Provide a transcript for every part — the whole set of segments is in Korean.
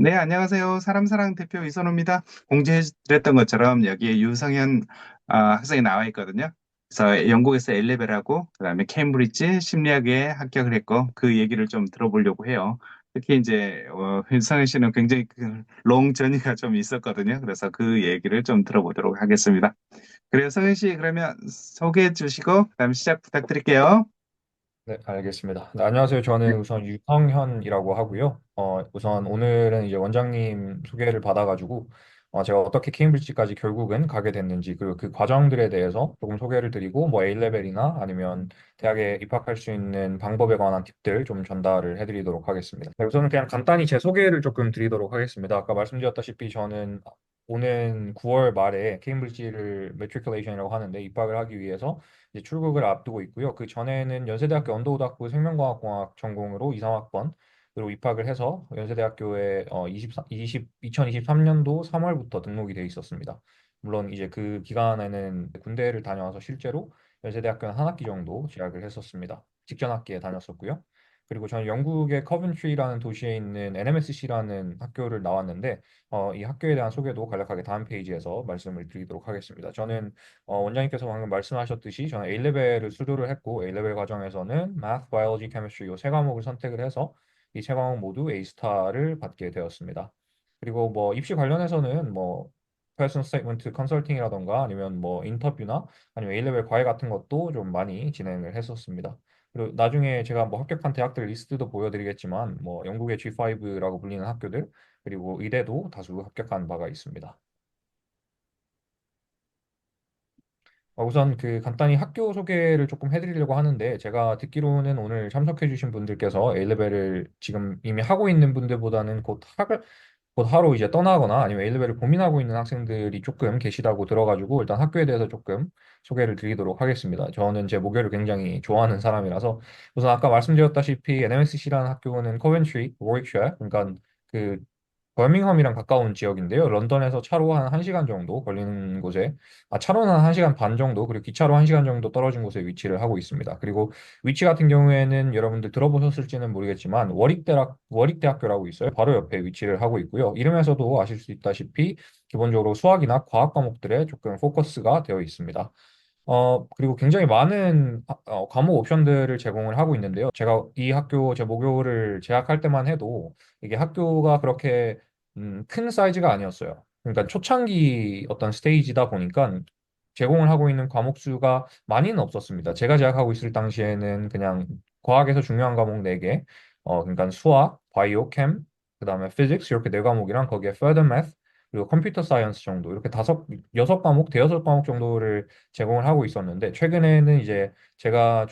네, 안녕하세요. 사람사랑 대표 이선호입니다. 공지해드렸던 것처럼 여기에 유성현 학생이 나와 있거든요. 그래서 영국에서 A레벨하고 그다음에 케임브리지 심리학에 합격을 했고 그 얘기를 좀 들어보려고 해요. 특히 이제 유성현 씨는 굉장히 롱 저니가 좀 있었거든요. 그래서 그 얘기를 좀 들어보도록 하겠습니다. 그래요, 성현 씨 그러면 소개해 주시고 그다음 시작 부탁드릴게요. 네, 알겠습니다. 네, 안녕하세요. 네. 저는 우선 유성현이라고 하고요. 우선 오늘은 이제 원장님 소개를 받아가지고 제가 어떻게 케임브리지까지 결국은 가게 됐는지 그리고 그 과정들에 대해서 조금 소개를 드리고 뭐 A레벨이나 아니면 대학에 입학할 수 있는 방법에 관한 팁들 좀 전달을 해드리도록 하겠습니다. 네, 우선은 그냥 간단히 제 소개를 조금 드리도록 하겠습니다. 아까 말씀드렸다시피 저는 오는 9월 말에 케임브리지를 매트리큘레이션이라고 하는데 입학을 하기 위해서 이제 출국을 앞두고 있고요. 그 전에는 연세대학교 언더우드학부 생명과학공학 전공으로 2, 3학번으로 입학을 해서 연세대학교에 2023년도 3월부터 등록이 돼 있었습니다. 물론 이제 그 기간에는 군대를 다녀와서 실제로 연세대학교는 한 학기 정도 재학을 했었습니다. 직전 학기에 다녔었고요. 그리고 저는 영국의 커벤트리라는 도시에 있는 NMSC라는 학교를 나왔는데 이 학교에 대한 소개도 간략하게 다음 페이지에서 말씀을 드리도록 하겠습니다. 저는 원장님께서 방금 말씀하셨듯이 저는 A레벨을 수료를 했고 A레벨 과정에서는 Math, Biology, Chemistry 이 세 과목을 선택을 해서 이 세 과목 모두 A스타를 받게 되었습니다. 그리고 뭐 입시 관련해서는 뭐 Personal Statement 컨설팅이라던가 아니면 뭐 인터뷰나 아니면 A레벨 과외 같은 것도 좀 많이 진행을 했었습니다. 그리고 나중에 제가 뭐 합격한 대학들 리스트도 보여드리겠지만 뭐 영국의 G5라고 불리는 학교들 그리고 의대도 다수 합격한 바가 있습니다. 우선 그 간단히 학교 소개를 조금 해드리려고 하는데 제가 듣기로는 오늘 참석해주신 분들께서 A레벨을 지금 이미 하고 있는 분들보다는 곧 하러 이제 떠나거나 아니면 A레벨을 고민하고 있는 학생들이 조금 계시다고 들어가지고 일단 학교에 대해서 조금 소개를 드리도록 하겠습니다. 저는 제 모교를 굉장히 좋아하는 사람이라서 우선 아까 말씀드렸다시피 NMSC라는 학교는 코벤트리, 워릭셔, 그러니까 그 버밍엄이랑 가까운 지역인데요. 런던에서 차로 한 1시간 정도 걸리는 곳에, 차로는 한 1시간 반 정도, 그리고 기차로 1시간 정도 떨어진 곳에 위치를 하고 있습니다. 그리고 위치 같은 경우에는 여러분들 들어보셨을지는 모르겠지만, 월익대학교라고 있어요. 바로 옆에 위치를 하고 있고요. 이름에서도 아실 수 있다시피, 기본적으로 수학이나 과학 과목들에 조금 포커스가 되어 있습니다. 그리고 굉장히 많은 과목 옵션들을 제공을 하고 있는데요. 제가 이 학교, 제 모교를 재학할 때만 해도 이게 학교가 그렇게 큰 사이즈가 아니었어요. 그러니까 초창기 어떤 스테이지다 보니까 제공을 하고 있는 과목 수가 많이는 없었습니다. 제가 재학하고 있을 당시에는 그냥 과학에서 중요한 과목 4개, 그러니까 수학, 바이오, 캠, 그다음에 피직스 이렇게 네 과목이랑 거기에 further math 그리고 컴퓨터 사이언스 정도 이렇게 여섯 과목, 대여섯 과목 정도를 제공을 하고 있었는데 최근에는 이제 제가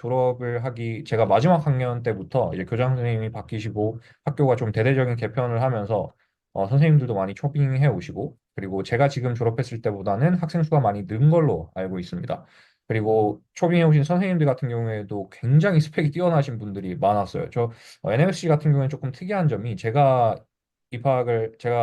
마지막 학년 때부터 이제 교장 선생님이 바뀌시고 학교가 좀 대대적인 개편을 하면서 선생님들도 많이 초빙해 오시고 그리고 제가 지금 졸업했을 때보다는 학생 수가 많이 는 걸로 알고 있습니다. 그리고 초빙해 오신 선생님들 같은 경우에도 굉장히 스펙이 뛰어나신 분들이 많았어요. NMC 같은 경우에는 조금 특이한 점이 제가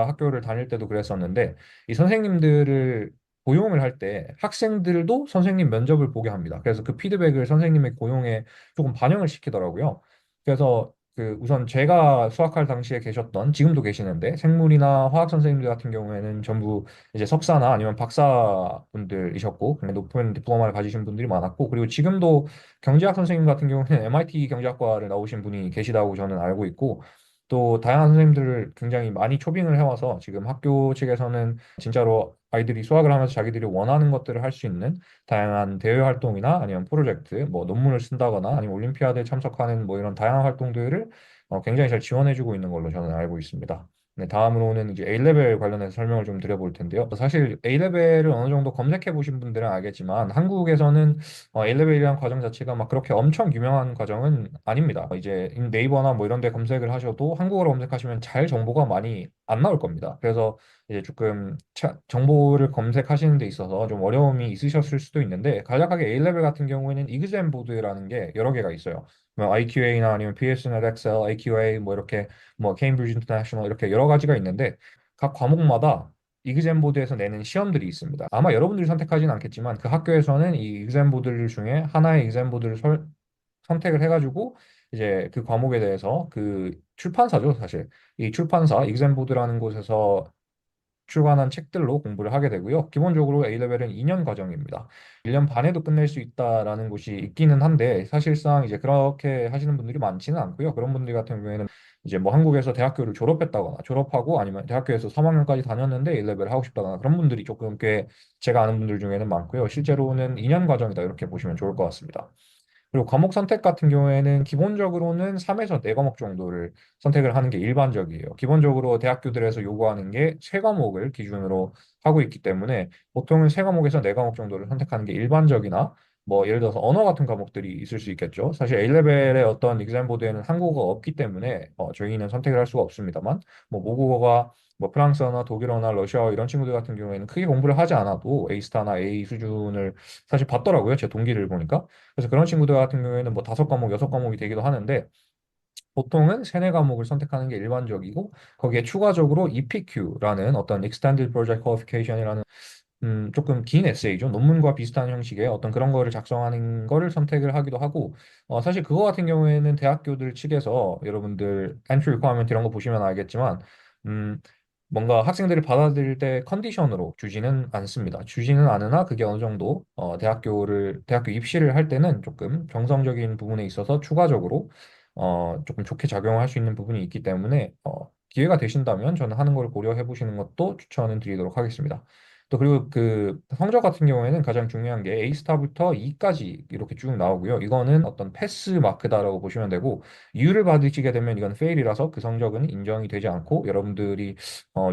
학교를 다닐 때도 그랬었는데 이 선생님들을 고용을 할 때 학생들도 선생님 면접을 보게 합니다. 그래서 그 피드백을 선생님의 고용에 조금 반영을 시키더라고요. 그래서 그 우선 제가 수학할 당시에 계셨던 지금도 계시는데 생물이나 화학 선생님들 같은 경우에는 전부 이제 석사나 아니면 박사 분들이셨고 높은 디플로마를 가지신 분들이 많았고 그리고 지금도 경제학 선생님 같은 경우는 MIT 경제학과를 나오신 분이 계시다고 저는 알고 있고 또 다양한 선생님들을 굉장히 많이 초빙을 해와서 지금 학교 측에서는 진짜로 아이들이 수학을 하면서 자기들이 원하는 것들을 할 수 있는 다양한 대외 활동이나 아니면 프로젝트, 뭐 논문을 쓴다거나 아니면 올림피아드에 참석하는 뭐 이런 다양한 활동들을 굉장히 잘 지원해주고 있는 걸로 저는 알고 있습니다. 네, 다음으로는 이제 A레벨 관련해서 설명을 좀 드려볼 텐데요. 사실 A레벨을 어느 정도 검색해 보신 분들은 알겠지만 한국에서는 A레벨이라는 과정 자체가 막 그렇게 엄청 유명한 과정은 아닙니다. 이제 네이버나 뭐 이런 데 검색을 하셔도 한국어로 검색하시면 잘 정보가 많이 안 나올 겁니다. 그래서 이제 조금 정보를 검색하시는 데 있어서 좀 어려움이 있으셨을 수도 있는데 간략하게 A레벨 같은 경우에는 이그젠보드라는 게 여러 개가 있어요. 뭐 IQA나 아니면 PSNet Excel, AQA 뭐 이렇게 뭐 케임브리지 인터내셔널 이렇게 여러 가지가 있는데 각 과목마다 이그젠보드에서 내는 시험들이 있습니다. 아마 여러분들이 선택하지는 않겠지만 그 학교에서는 이 이그젠보드 중에 하나의 이그젠보드를 선택을 해가지고 이제 그 과목에 대해서 그 출판사죠, 사실. 이 출판사 익센보드라는 곳에서 출간한 책들로 공부를 하게 되고요. 기본적으로 A레벨은 2년 과정입니다. 1년 반에도 끝낼 수 있다라는 곳이 있기는 한데 사실상 이제 그렇게 하시는 분들이 많지는 않고요. 그런 분들 같은 경우에는 이제 뭐 한국에서 대학교를 졸업했다거나 졸업하고 아니면 대학교에서 3학년까지 다녔는데 A레벨을 하고 싶다거나 그런 분들이 조금 꽤 제가 아는 분들 중에는 많고요. 실제로는 2년 과정이다 이렇게 보시면 좋을 것 같습니다. 그리고 과목 선택 같은 경우에는 기본적으로는 3에서 4과목 정도를 선택을 하는 게 일반적이에요. 기본적으로 대학교들에서 요구하는 게 3과목을 기준으로 하고 있기 때문에 보통은 3과목에서 4과목 정도를 선택하는 게 일반적이나 뭐 예를 들어서 언어 같은 과목들이 있을 수 있겠죠. 사실 A레벨의 어떤 exam보드에는 한국어가 없기 때문에 저희는 선택을 할 수가 없습니다만 뭐 모국어가 뭐 프랑스어나 독일어나 러시아어 이런 친구들 같은 경우에는 크게 공부를 하지 않아도 A스타나 A 수준을 사실 받더라고요. 제 동기를 보니까. 그래서 그런 친구들 같은 경우에는 뭐 5과목, 6과목이 되기도 하는데 보통은 세네 과목을 선택하는 게 일반적이고 거기에 추가적으로 EPQ라는 어떤 Extended Project Qualification이라는 조금 긴 에세이죠. 논문과 비슷한 형식의 어떤 그런 거를 작성하는 거를 선택을 하기도 하고, 사실 그거 같은 경우에는 대학교들 측에서 여러분들 entry requirement 이런 거 보시면 알겠지만, 음, 뭔가 학생들을 받아들일 때 컨디션으로 주지는 않습니다. 주지는 않으나 그게 어느 정도 대학교 입시를 할 때는 조금 정성적인 부분에 있어서 추가적으로 조금 좋게 작용을 할 수 있는 부분이 있기 때문에 기회가 되신다면 저는 하는 걸 고려해 보시는 것도 추천을 드리도록 하겠습니다. 또 그리고 그 성적 같은 경우에는 가장 중요한 게 A스타부터 E까지 이렇게 쭉 나오고요. 이거는 어떤 패스 마크다라고 보시면 되고 U를 받으시게 되면 이건 페일이라서 그 성적은 인정이 되지 않고 여러분들이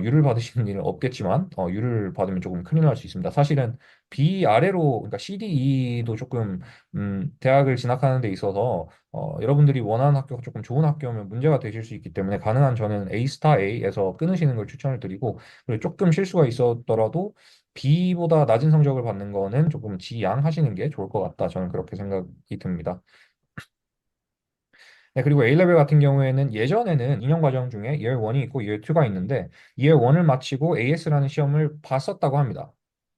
U를 받으시는 일은 없겠지만 U를 받으면 조금 큰일 날 수 있습니다. 사실은 B 아래로 그러니까 C, D, E도 조금 대학을 진학하는 데 있어서 여러분들이 원하는 학교가 조금 좋은 학교면 문제가 되실 수 있기 때문에 가능한 저는 A스타 A에서 끊으시는 걸 추천을 드리고 그리고 조금 실수가 있었더라도 B보다 낮은 성적을 받는 거는 조금 지양하시는 게 좋을 것 같다. 저는 그렇게 생각이 듭니다. 네, 그리고 A레벨 같은 경우에는 예전에는 2년 과정 중에 Year 1이 있고 Year 2가 있는데 Year 1을 마치고 AS라는 시험을 봤었다고 합니다.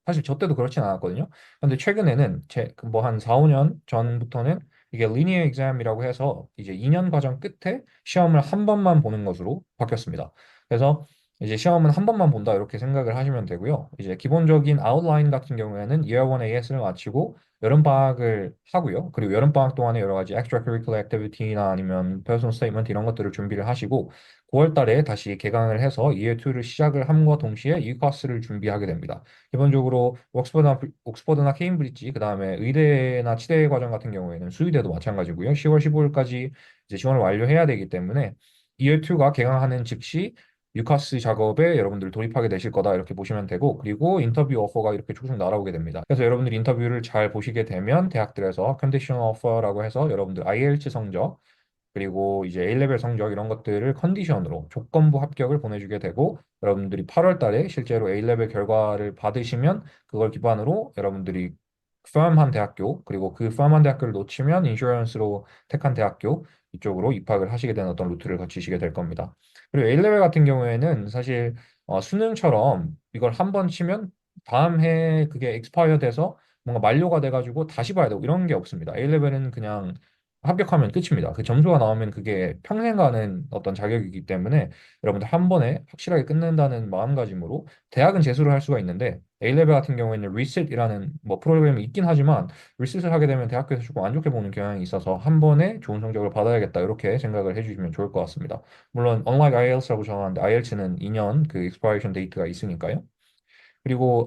사실 저 때도 그렇진 않았거든요. 근데 최근에는 뭐 한 4, 5년 전부터는 이게 Linear Exam이라고 해서 이제 2년 과정 끝에 시험을 한 번만 보는 것으로 바뀌었습니다. 그래서 이제 시험은 한 번만 본다 이렇게 생각을 하시면 되고요. 이제 기본적인 아웃라인 같은 경우에는 Year 1 AS를 마치고 여름방학을 하고요. 그리고 여름방학 동안에 여러 가지 extracurricular activity나 아니면 personal statement 이런 것들을 준비를 하시고 9월 달에 다시 개강을 해서 Year 2를 시작을 함과 동시에 UCAS를 준비하게 됩니다. 기본적으로 옥스퍼드나 케임브리지, 그다음에 의대나 치대 과정 같은 경우에는 수의대도 마찬가지고요. 10월 15일까지 이제 지원을 완료해야 되기 때문에 Year 2가 개강하는 즉시 유카스 작업에 여러분들 돌입하게 되실 거다 이렇게 보시면 되고 그리고 인터뷰 오퍼가 이렇게 쭉쭉 날아오게 됩니다. 그래서 여러분들이 인터뷰를 잘 보시게 되면 대학들에서 컨디셔널 오퍼라고 해서 여러분들 IELTS 성적 그리고 이제 A레벨 성적 이런 것들을 컨디션으로 조건부 합격을 보내주게 되고 여러분들이 8월 달에 실제로 A레벨 결과를 받으시면 그걸 기반으로 여러분들이 firm한 대학교 그리고 그 firm한 대학교를 놓치면 인슈런스로 택한 대학교 이쪽으로 입학을 하시게 되는 어떤 루트를 거치시게 될 겁니다. 그리고 A레벨 같은 경우에는 사실 수능처럼 이걸 한 번 치면 다음 해 그게 익스파이어 돼서 뭔가 만료가 돼가지고 다시 봐야 되고 이런 게 없습니다. A레벨은 그냥 합격하면 끝입니다. 그 점수가 나오면 그게 평생 가는 어떤 자격이기 때문에 여러분들 한 번에 확실하게 끝낸다는 마음가짐으로 대학은 재수를 할 수가 있는데 A레벨 같은 경우에는 리셋이라는 뭐 프로그램이 있긴 하지만 리셋을 하게 되면 대학교에서 조금 안 좋게 보는 경향이 있어서 한 번에 좋은 성적을 받아야겠다 이렇게 생각을 해주시면 좋을 것 같습니다. 물론 unlike IELTS라고 정하는데 IELTS는 2년 그 expiration date가 있으니까요. 그리고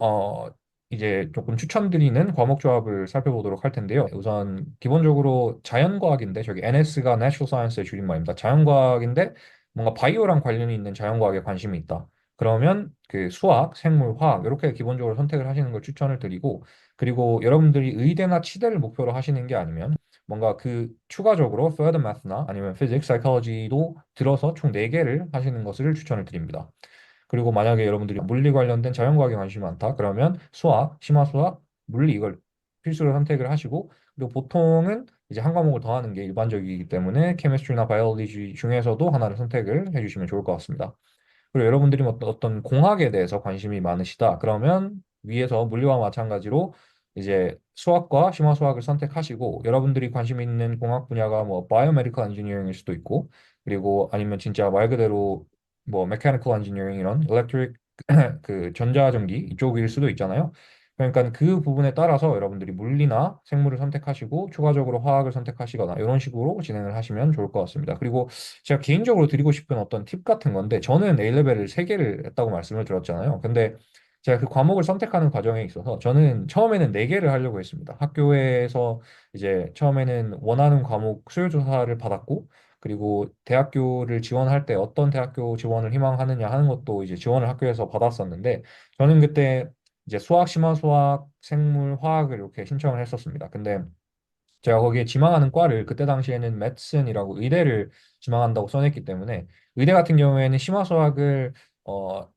이제 조금 추천드리는 과목 조합을 살펴보도록 할 텐데요. 우선 기본적으로 자연과학인데 저기 NS가 Natural Science의 줄임말입니다. 자연과학인데 뭔가 바이오랑 관련이 있는 자연과학에 관심이 있다. 그러면 그 수학, 생물, 화학 이렇게 기본적으로 선택을 하시는 걸 추천을 드리고 그리고 여러분들이 의대나 치대를 목표로 하시는 게 아니면 뭔가 그 추가적으로 Further Math나 아니면 Physics, Psychology도 들어서 총 4개를 하시는 것을 추천을 드립니다. 그리고 만약에 여러분들이 물리 관련된 자연과학에 관심이 많다. 그러면 수학, 심화수학, 물리 이걸 필수로 선택을 하시고 그리고 보통은 이제 한 과목을 더 하는 게 일반적이기 때문에 케미스트리나 바이올로지 중에서도 하나를 선택을 해주시면 좋을 것 같습니다. 그리고 여러분들이 어떤 공학에 대해서 관심이 많으시다. 그러면 위에서 물리와 마찬가지로 이제 수학과 심화 수학을 선택하시고 여러분들이 관심 있는 공학 분야가 뭐 바이오메디컬 엔지니어링일 수도 있고 그리고 아니면 진짜 말 그대로 뭐 메카니컬 엔지니어링 이런 일렉트릭 그 전자전기 이쪽일 수도 있잖아요. 그러니까 그 부분에 따라서 여러분들이 물리나 생물을 선택하시고 추가적으로 화학을 선택하시거나 이런 식으로 진행을 하시면 좋을 것 같습니다. 그리고 제가 개인적으로 드리고 싶은 어떤 팁 같은 건데 저는 A레벨을 3개를 했다고 말씀을 드렸잖아요. 근데 제가 그 과목을 선택하는 과정에 있어서 저는 처음에는 4개를 하려고 했습니다. 학교에서 이제 처음에는 원하는 과목 수요 조사를 받았고 그리고 대학교를 지원할 때 어떤 대학교 지원을 희망하느냐 하는 것도 이제 지원을 학교에서 받았었는데 저는 그때 이제 수학, 심화 수학, 생물, 화학을 이렇게 신청을 했었습니다. 근데 제가 거기에 지망하는 과를 그때 당시에는 medicine이라고 의대를 지망한다고 써냈기 때문에 의대 같은 경우에는 심화 수학을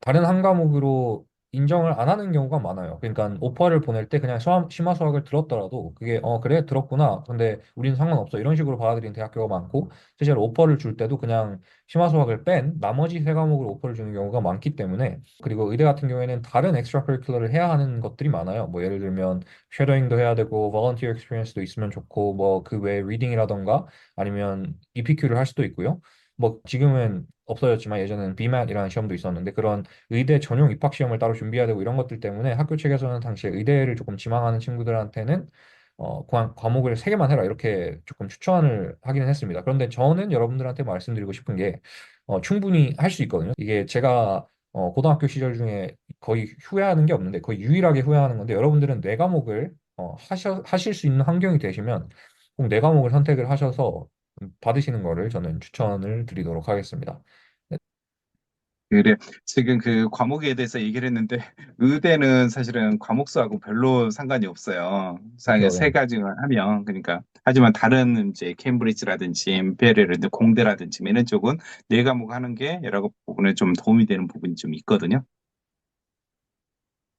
다른 한 과목으로 인정을 안 하는 경우가 많아요. 그러니까 오퍼를 보낼 때 그냥 심화 수학을 들었더라도 그게 그래 들었구나. 근데 우리는 상관없어. 이런 식으로 받아들이는 대학교가 많고 실제로 오퍼를 줄 때도 그냥 심화 수학을 뺀 나머지 3과목으로 오퍼를 주는 경우가 많기 때문에 그리고 의대 같은 경우에는 다른 엑스트라 커리큘러를 해야 하는 것들이 많아요. 뭐 예를 들면 쉐도잉도 해야 되고 volunteer experience도 있으면 좋고 뭐 그 외에 리딩이라던가 아니면 EPQ를 할 수도 있고요. 뭐 지금은 없어졌지만 예전에는 BMAT이라는 시험도 있었는데 그런 의대 전용 입학 시험을 따로 준비해야 되고 이런 것들 때문에 학교 측에서는 당시에 의대를 조금 지망하는 친구들한테는 과목을 3개만 해라 이렇게 조금 추천을 하기는 했습니다. 그런데 저는 여러분들한테 말씀드리고 싶은 게 충분히 할 수 있거든요. 이게 제가 고등학교 시절 중에 거의 후회하는 게 없는데 거의 유일하게 후회하는 건데 여러분들은 네 과목을 하실 수 있는 환경이 되시면 꼭 네 과목을 선택을 하셔서 받으시는 거를 저는 추천을 드리도록 하겠습니다. 네, 그래. 지금 그 과목에 대해서 얘기를 했는데, 의대는 사실은 과목 수하고 별로 상관이 없어요. 그렇죠. 세 네. 가지만 하면, 그러니까. 하지만 다른 이제 케임브리지라든지, 엠페리얼이라든지, 공대라든지, 뭐 이런 쪽은 네 과목 하는 게 여러 부분에 좀 도움이 되는 부분이 좀 있거든요.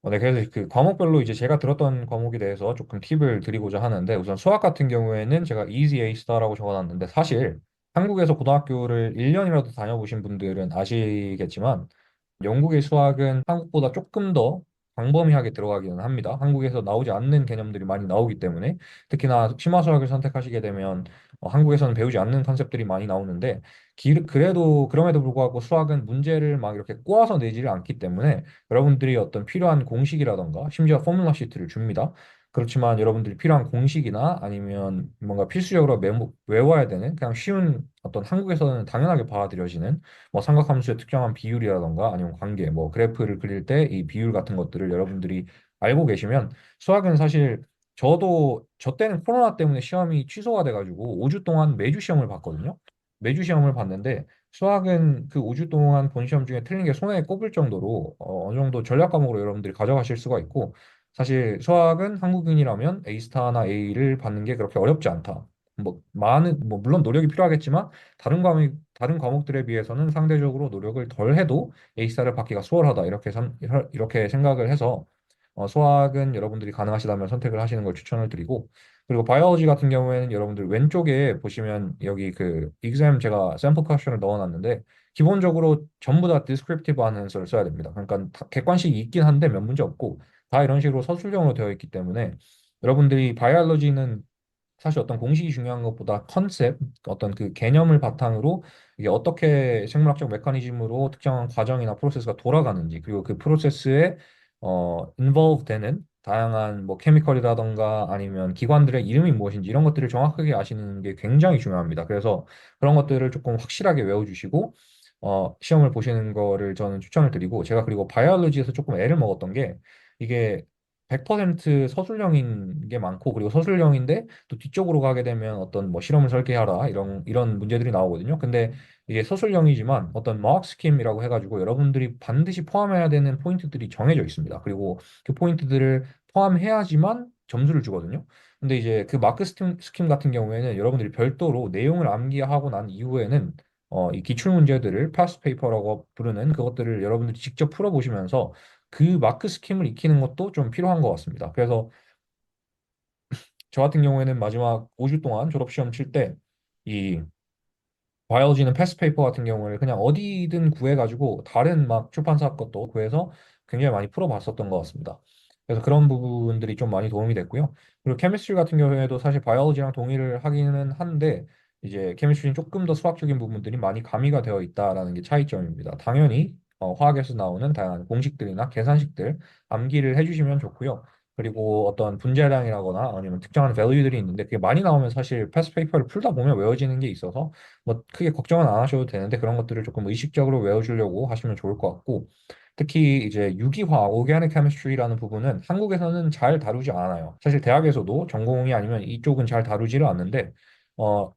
네, 그래서 그 과목별로 이제 제가 들었던 과목에 대해서 조금 팁을 드리고자 하는데 우선 수학 같은 경우에는 제가 Easy A Star라고 적어놨는데 사실 한국에서 고등학교를 1년이라도 다녀보신 분들은 아시겠지만 영국의 수학은 한국보다 조금 더 광범위하게 들어가기는 합니다. 한국에서 나오지 않는 개념들이 많이 나오기 때문에 특히나 심화 수학을 선택하시게 되면 한국에서는 배우지 않는 컨셉들이 많이 나오는데 그래도 그럼에도 불구하고 수학은 문제를 막 이렇게 꼬아서 내지를 않기 때문에 여러분들이 어떤 필요한 공식이라던가 심지어 포뮬러 시트를 줍니다. 그렇지만 여러분들이 필요한 공식이나 아니면 뭔가 필수적으로 외워야 되는 그냥 쉬운 어떤 한국에서는 당연하게 받아들여지는 뭐 삼각함수의 특정한 비율이라던가 아니면 관계, 뭐 그래프를 그릴 때 이 비율 같은 것들을 여러분들이 알고 계시면 수학은 사실 저도 저 때는 코로나 때문에 시험이 취소가 돼가지고 5주 동안 매주 시험을 봤거든요. 매주 시험을 봤는데 수학은 그 5주 동안 본 시험 중에 틀린 게 손에 꼽을 정도로 어느 정도 전략 과목으로 여러분들이 가져가실 수가 있고 사실 수학은 한국인이라면 A스타나 A를 받는 게 그렇게 어렵지 않다. 뭐 물론 노력이 필요하겠지만 다른 과목들에 비해서는 상대적으로 노력을 덜 해도 A스타를 받기가 수월하다. 이렇게 생각을 해서 수학은 여러분들이 가능하시다면 선택을 하시는 걸 추천을 드리고 그리고 바이오로지 같은 경우에는 여러분들 왼쪽에 보시면 여기 그 exam 제가 샘플 퀘션을 넣어놨는데 기본적으로 전부 다 descriptive answer를 써야 됩니다. 그러니까 객관식이 있긴 한데 몇 문제 없고 다 이런 식으로 서술형으로 되어 있기 때문에 여러분들이 바이올로지는 사실 어떤 공식이 중요한 것보다 컨셉, 어떤 그 개념을 바탕으로 이게 어떻게 생물학적 메커니즘으로 특정한 과정이나 프로세스가 돌아가는지, 그리고 그 프로세스에 involve 되는 다양한 뭐 케미컬이라던가 아니면 기관들의 이름이 무엇인지 이런 것들을 정확하게 아시는 게 굉장히 중요합니다. 그래서 그런 것들을 조금 확실하게 외워주시고 시험을 보시는 거를 저는 추천을 드리고 제가 그리고 바이올로지에서 조금 애를 먹었던 게 이게 100% 서술형인 게 많고 그리고 서술형인데 또 뒤쪽으로 가게 되면 어떤 뭐 실험을 설계하라 이런 문제들이 나오거든요. 근데 이게 서술형이지만 어떤 mock scheme이라고 해가지고 여러분들이 반드시 포함해야 되는 포인트들이 정해져 있습니다. 그리고 그 포인트들을 포함해야지만 점수를 주거든요. 근데 이제 그 마크 스킴 같은 경우에는 여러분들이 별도로 내용을 암기하고 난 이후에는 이 기출 문제들을 패스 페이퍼라고 부르는 그것들을 여러분들이 직접 풀어보시면서 그 마크 스킴을 익히는 것도 좀 필요한 것 같습니다. 그래서 저 같은 경우에는 마지막 5주 동안 졸업시험 칠 때 이 바이오지는 패스 페이퍼 같은 경우를 그냥 어디든 구해가지고 다른 막 출판사 것도 구해서 굉장히 많이 풀어봤었던 것 같습니다. 그래서 그런 부분들이 좀 많이 도움이 됐고요. 그리고 케미스트리 같은 경우에도 사실 바이올로지랑 동의를 하기는 한데 이제 케미스트리는 조금 더 수학적인 부분들이 많이 가미가 되어 있다라는 게 차이점입니다. 당연히 화학에서 나오는 다양한 공식들이나 계산식들 암기를 해주시면 좋고요. 그리고 어떤 분자량이라거나 아니면 특정한 밸류들이 있는데 그게 많이 나오면 사실 패스 페이퍼를 풀다 보면 외워지는 게 있어서 뭐 크게 걱정은 안 하셔도 되는데 그런 것들을 조금 의식적으로 외워주려고 하시면 좋을 것 같고 특히 이제 유기화학, 오가닉 케미스트리라는 부분은 한국에서는 잘 다루지 않아요. 사실 대학에서도 전공이 아니면 이쪽은 잘 다루지를 않는데 어,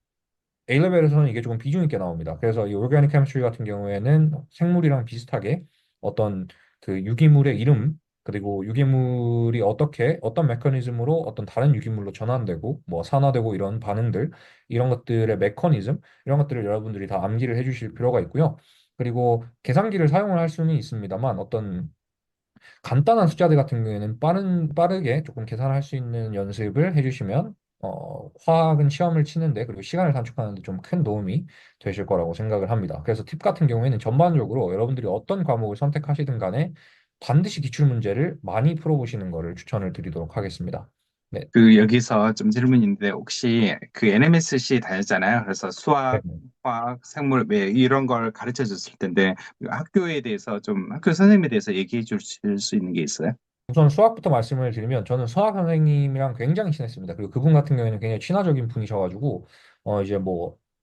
A레벨에서는 이게 조금 비중 있게 나옵니다. 그래서 이 오르가닉 케미스트리 같은 경우에는 생물이랑 비슷하게 어떤 그 유기물의 이름 그리고 유기물이 어떻게 어떤 메커니즘으로 어떤 다른 유기물로 전환되고 뭐 산화되고 이런 반응들 이런 것들의 메커니즘 이런 것들을 여러분들이 다 암기를 해주실 필요가 있고요. 그리고 계산기를 사용을 할 수는 있습니다만 어떤 간단한 숫자들 같은 경우에는 빠르게 조금 계산할 수 있는 연습을 해주시면 화학은 시험을 치는데 그리고 시간을 단축하는 데 좀 큰 도움이 되실 거라고 생각을 합니다. 그래서 팁 같은 경우에는 전반적으로 여러분들이 어떤 과목을 선택하시든 간에 반드시 기출 문제를 많이 풀어보시는 거를 추천을 드리도록 하겠습니다. 네. 그 여기서 좀 질문인데 혹시 그 NMSC 다녔잖아요. 그래서 네. 수학, 화학, 생물 뭐 이런 걸 가르쳐 줬을 텐데 학교에 대해서 좀 학교 선생님에 대해서 얘기해 주실 수 있는 게 있어요? 우선 수학부터 말씀을 드리면 저는 수학 선생님이랑 굉장히 친했습니다. 그리고 그분 같은 경우에는 굉장히 친화적인 분이셔가지고 이제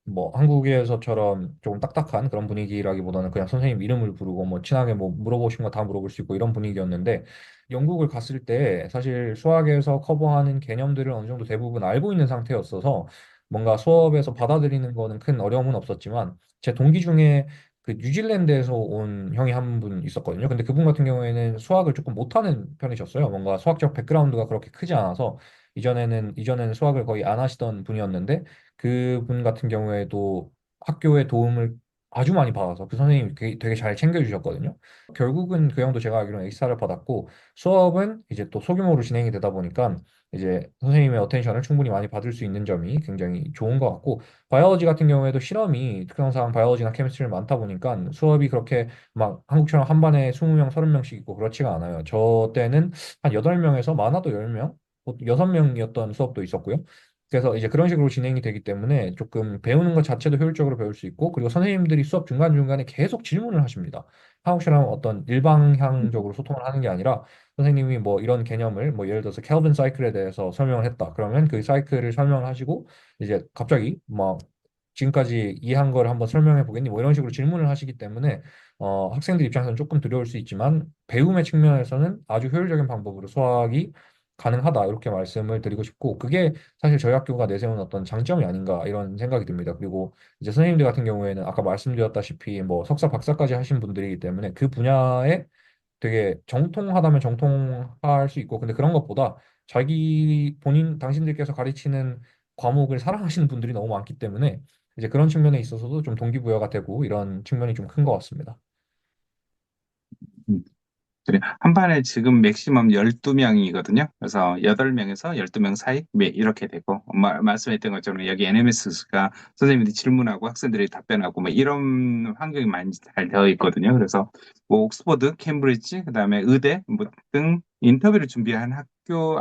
뭐 한국에서처럼 조금 딱딱한 그런 분위기라기보다는 그냥 선생님 이름을 부르고 뭐 친하게 뭐 물어보신 거 다 물어볼 수 있고 이런 분위기였는데 영국을 갔을 때 사실 수학에서 커버하는 개념들을 어느 정도 대부분 알고 있는 상태였어서 뭔가 수업에서 받아들이는 거는 큰 어려움은 없었지만 제 동기 중에 그 뉴질랜드에서 온 형이 한 분 있었거든요. 근데 그분 같은 경우에는 수학을 조금 못하는 편이셨어요. 뭔가 수학적 백그라운드가 그렇게 크지 않아서 이전에는 수학을 거의 안 하시던 분이었는데 그분 같은 경우에도 학교의 도움을 아주 많이 받아서 그 선생님이 되게 잘 챙겨주셨거든요. 결국은 그 형도 제가 알기로는 A스타를 받았고 수업은 이제 또 소규모로 진행이 되다 보니까 이제 선생님의 어텐션을 충분히 많이 받을 수 있는 점이 굉장히 좋은 것 같고 바이올로지 같은 경우에도 실험이 특성상 바이올로지나 케미스트리 많다 보니까 수업이 그렇게 막 한국처럼 한 반에 20명, 30명씩 있고 그렇지가 않아요. 저 때는 한 8명에서 많아도 10명, 6명이었던 수업도 있었고요. 그래서 이제 그런 식으로 진행이 되기 때문에 조금 배우는 것 자체도 효율적으로 배울 수 있고 그리고 선생님들이 수업 중간중간에 계속 질문을 하십니다. 한국처럼 어떤 일방향적으로 소통을 하는 게 아니라 선생님이 뭐 이런 개념을 뭐 예를 들어서 켈빈 사이클에 대해서 설명을 했다. 그러면 그 사이클을 설명을 하시고 이제 갑자기 막 지금까지 이해한 걸 한번 설명해 보겠니? 뭐 이런 식으로 질문을 하시기 때문에 학생들 입장에서는 조금 두려울 수 있지만 배움의 측면에서는 아주 효율적인 방법으로 수학이 가능하다 이렇게 말씀을 드리고 싶고 그게 사실 저희 학교가 내세운 어떤 장점이 아닌가 이런 생각이 듭니다. 그리고 이제 선생님들 같은 경우에는 아까 말씀드렸다시피 뭐 석사 박사까지 하신 분들이기 때문에 그 분야에 되게 정통하다면 정통할 수 있고 근데 그런 것보다 자기 본인 당신들께서 가르치는 과목을 사랑하시는 분들이 너무 많기 때문에 이제 그런 측면에 있어서도 좀 동기부여가 되고 이런 측면이 좀 큰 것 같습니다. 음. 그래. 한 반에 지금 맥시멈 12명이거든요. 그래서 8명에서 12명 사이 이렇게 되고 말씀했던 것처럼 여기 NMS가 선생님들이 질문하고 학생들이 답변하고 뭐 이런 환경이 많이 잘 되어 있거든요. 그래서 뭐 옥스퍼드, 캠브리지, 그다음에 의대 뭐 등 인터뷰를 준비한 학교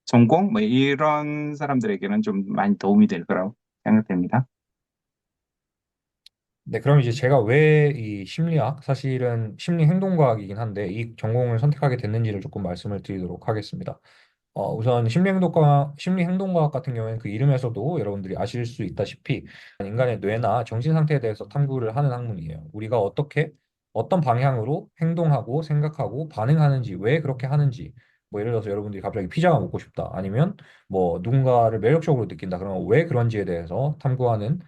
전공 뭐 이런 사람들에게는 좀 많이 도움이 될 거라고 생각됩니다. 네, 그럼 이제 제가 왜 이 심리학, 사실은 심리행동과학이긴 한데 이 전공을 선택하게 됐는지를 조금 말씀을 드리도록 하겠습니다. 우선 심리행동과학 같은 경우에는 그 이름에서도 여러분들이 아실 수 있다시피 인간의 뇌나 정신 상태에 대해서 탐구를 하는 학문이에요. 우리가 어떻게 어떤 방향으로 행동하고 생각하고 반응하는지, 왜 그렇게 하는지, 뭐 예를 들어서 여러분들이 갑자기 피자가 먹고 싶다, 아니면 뭐 누군가를 매력적으로 느낀다, 그러면 왜 그런지에 대해서 탐구하는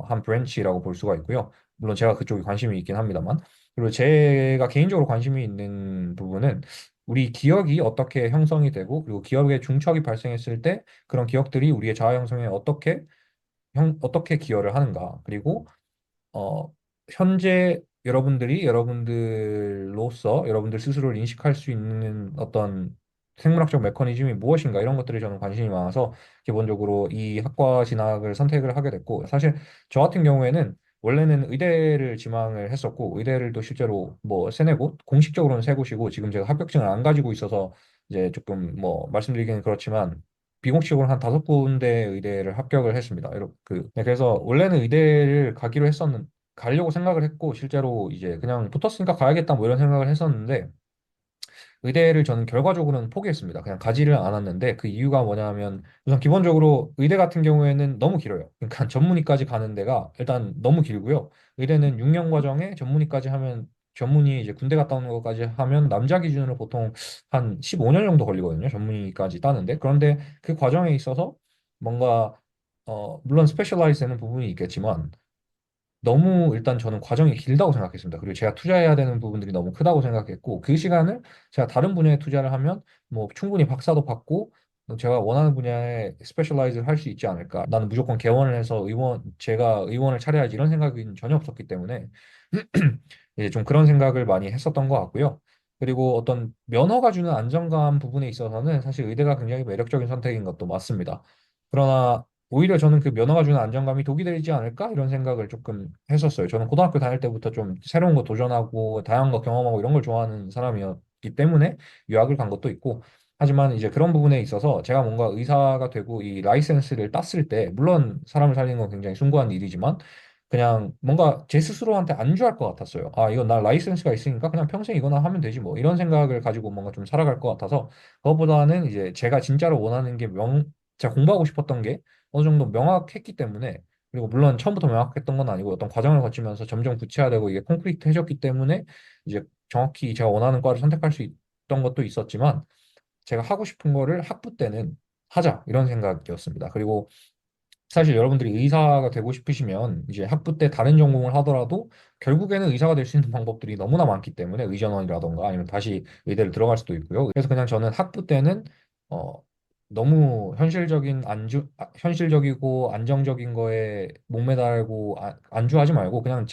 한 브랜치라고 볼 수가 있고요. 물론 제가 그쪽에 관심이 있긴 합니다만. 그리고 제가 개인적으로 관심이 있는 부분은 우리 기억이 어떻게 형성이 되고 그리고 기억의 중첩이 발생했을 때 그런 기억들이 우리의 자아 형성에 어떻게 기여를 하는가 그리고 어, 현재 여러분들이 여러분들로서 여러분들 스스로를 인식할 수 있는 어떤 생물학적 메커니즘이 무엇인가 이런 것들에 저는 관심이 많아서 기본적으로 이 학과 진학을 선택을 하게 됐고 사실 저 같은 경우에는 원래는 의대를 지망을 했었고 의대를 또 실제로 뭐 세네 곳 공식적으로는 세 곳이고 지금 제가 합격증을 안 가지고 있어서 이제 조금 뭐 말씀드리기는 그렇지만 비공식적으로 한 다섯 군데 의대를 합격을 했습니다. 네, 그래서 원래는 의대를 가기로 했었는 가려고 생각을 했고 실제로 이제 그냥 붙었으니까 가야겠다 뭐 이런 생각을 했었는데 의대를 저는 결과적으로는 포기했습니다. 그냥 가지를 않았는데 그 이유가 뭐냐면 우선 기본적으로 의대 같은 경우에는 너무 길어요. 그러니까 전문의까지 가는 데가 일단 너무 길고요. 의대는 6년 과정에 전문의까지 하면 전문의 이제 군대 갔다 오는 것까지 하면 남자 기준으로 보통 한 15년 정도 걸리거든요. 전문의까지 따는데. 그런데 그 과정에 있어서 뭔가 물론 스페셜라이즈 되는 부분이 있겠지만 너무 일단 저는 과정이 길다고 생각했습니다. 그리고 제가 투자해야 되는 부분들이 너무 크다고 생각했고, 그 시간을 제가 다른 분야에 투자를 하면 뭐 충분히 박사도 받고, 제가 원하는 분야에 스페셜라이즈를 할 수 있지 않을까. 나는 무조건 개원을 해서 제가 의원을 차려야지 이런 생각이 전혀 없었기 때문에 이제 좀 그런 생각을 많이 했었던 것 같고요. 그리고 어떤 면허가 주는 안정감 부분에 있어서는 사실 의대가 굉장히 매력적인 선택인 것도 맞습니다. 그러나 오히려 저는 그 면허가 주는 안정감이 독이 되지 않을까 이런 생각을 조금 했었어요. 저는 고등학교 다닐 때부터 좀 새로운 거 도전하고 다양한 거 경험하고 이런 걸 좋아하는 사람이었기 때문에 유학을 간 것도 있고 하지만 이제 그런 부분에 있어서 제가 뭔가 의사가 되고 이 라이센스를 땄을 때 물론 사람을 살리는 건 굉장히 숭고한 일이지만 그냥 뭔가 제 스스로한테 안주할 것 같았어요. 아, 이건 나 라이센스가 있으니까 그냥 평생 이거나 하면 되지 뭐 이런 생각을 가지고 뭔가 좀 살아갈 것 같아서 그것보다는 이제 제가 진짜로 원하는 게 제가 공부하고 싶었던 게 어느 정도 명확했기 때문에 그리고 물론 처음부터 명확했던 건 아니고 어떤 과정을 거치면서 점점 구체화되고 이게 콘크리트해졌기 때문에 이제 정확히 제가 원하는 과를 선택할 수 있던 것도 있었지만 제가 하고 싶은 거를 학부 때는 하자 이런 생각이었습니다. 그리고 사실 여러분들이 의사가 되고 싶으시면 이제 학부 때 다른 전공을 하더라도 결국에는 의사가 될 수 있는 방법들이 너무나 많기 때문에 의전원이라던가 아니면 다시 의대를 들어갈 수도 있고요. 그래서 그냥 저는 학부 때는 어 너무 현실적이고 안정적인 거에 목매달고 안주하지 말고 그냥